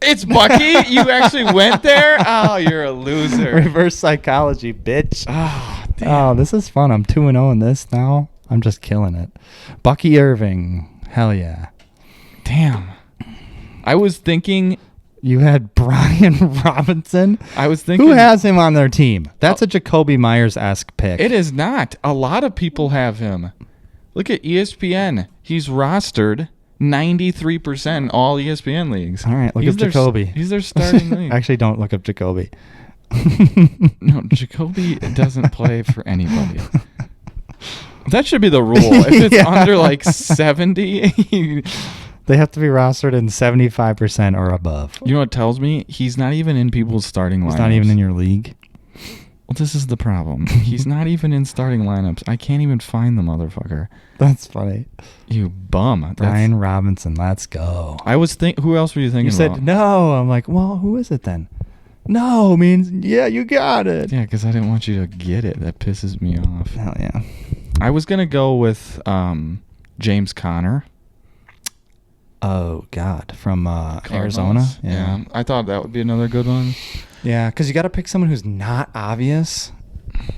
It's Bucky? You actually went there? Oh, you're a loser. Reverse psychology, bitch. Oh, damn. Oh, this is fun. I'm 2-0 in this now. I'm just killing it. Bucky Irving. Hell yeah. Damn. I was thinking... You had Brian Robinson. I was thinking... Who has him on their team? That's a Jacoby Myers-esque pick. It is not. A lot of people have him. Look at ESPN. He's rostered 93% in all ESPN leagues. All right, look up Jacoby. He's their starting league. Actually, don't look up Jacoby. No, Jacoby doesn't play for anybody. That should be the rule. If it's under like 70, they have to be rostered in 75% or above. You know what it tells me? He's not even in people's starting lineups. He's not even in your league. Well, this is the problem. He's not even in starting lineups. I can't even find the motherfucker. That's funny. You bum. Brian Robinson, let's go. I was who else were you thinking You said about? no. I'm like, well, who is it then? No means, yeah, you got it. Yeah, because I didn't want you to get it. That pisses me off. Hell yeah. I was going to go with James Conner. Oh, God. From Arizona? Yeah. I thought that would be another good one. Yeah, because you got to pick someone who's not obvious.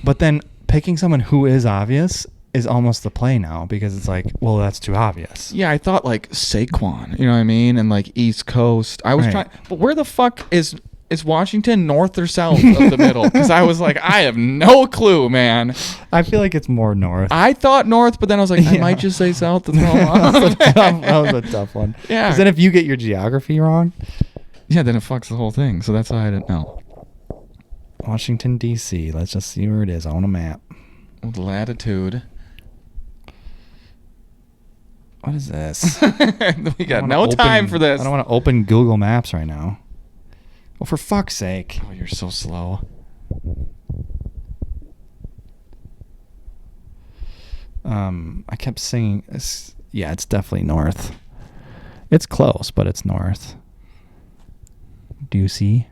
But then picking someone who is obvious is almost the play now because it's like, well, that's too obvious. Yeah, I thought like Saquon, you know what I mean? And like East Coast. I was trying, but where the fuck is Washington north or south of the middle? Because I was like, I have no clue, man. I feel like it's more north. I thought north, but then I was like, I might just say south to throw them off. That was a tough one. Yeah. Because then if you get your geography wrong. Yeah, then it fucks the whole thing. So that's why I didn't know. Washington, D.C. Let's just see where it is on a map. With latitude. What is this? We got no time for this. I don't want to open Google Maps right now. Well, for fuck's sake. Oh, you're so slow. I kept singing. Yeah, it's definitely north. It's close, but it's north. Do you see?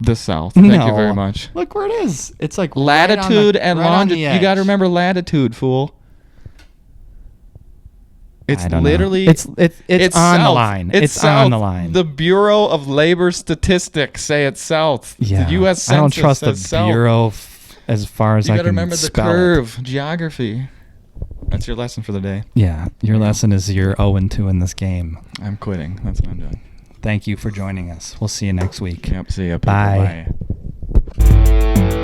The south. Thank you very much. Look where it is. It's like latitude and longitude. You got to remember. remember latitude, fool. It's literally it's on south. the line. It's south. on the line. The Bureau of Labor Statistics say it's south. Yeah. The U.S. Census I don't trust the south. Bureau as far as I can spell it. You got to remember the curve, geography. That's your lesson for the day. Yeah, your lesson is you're 0-2 in this game. I'm quitting. That's what I'm doing. Thank you for joining us. We'll see you next week. Yep. See ya. People. Bye. Bye.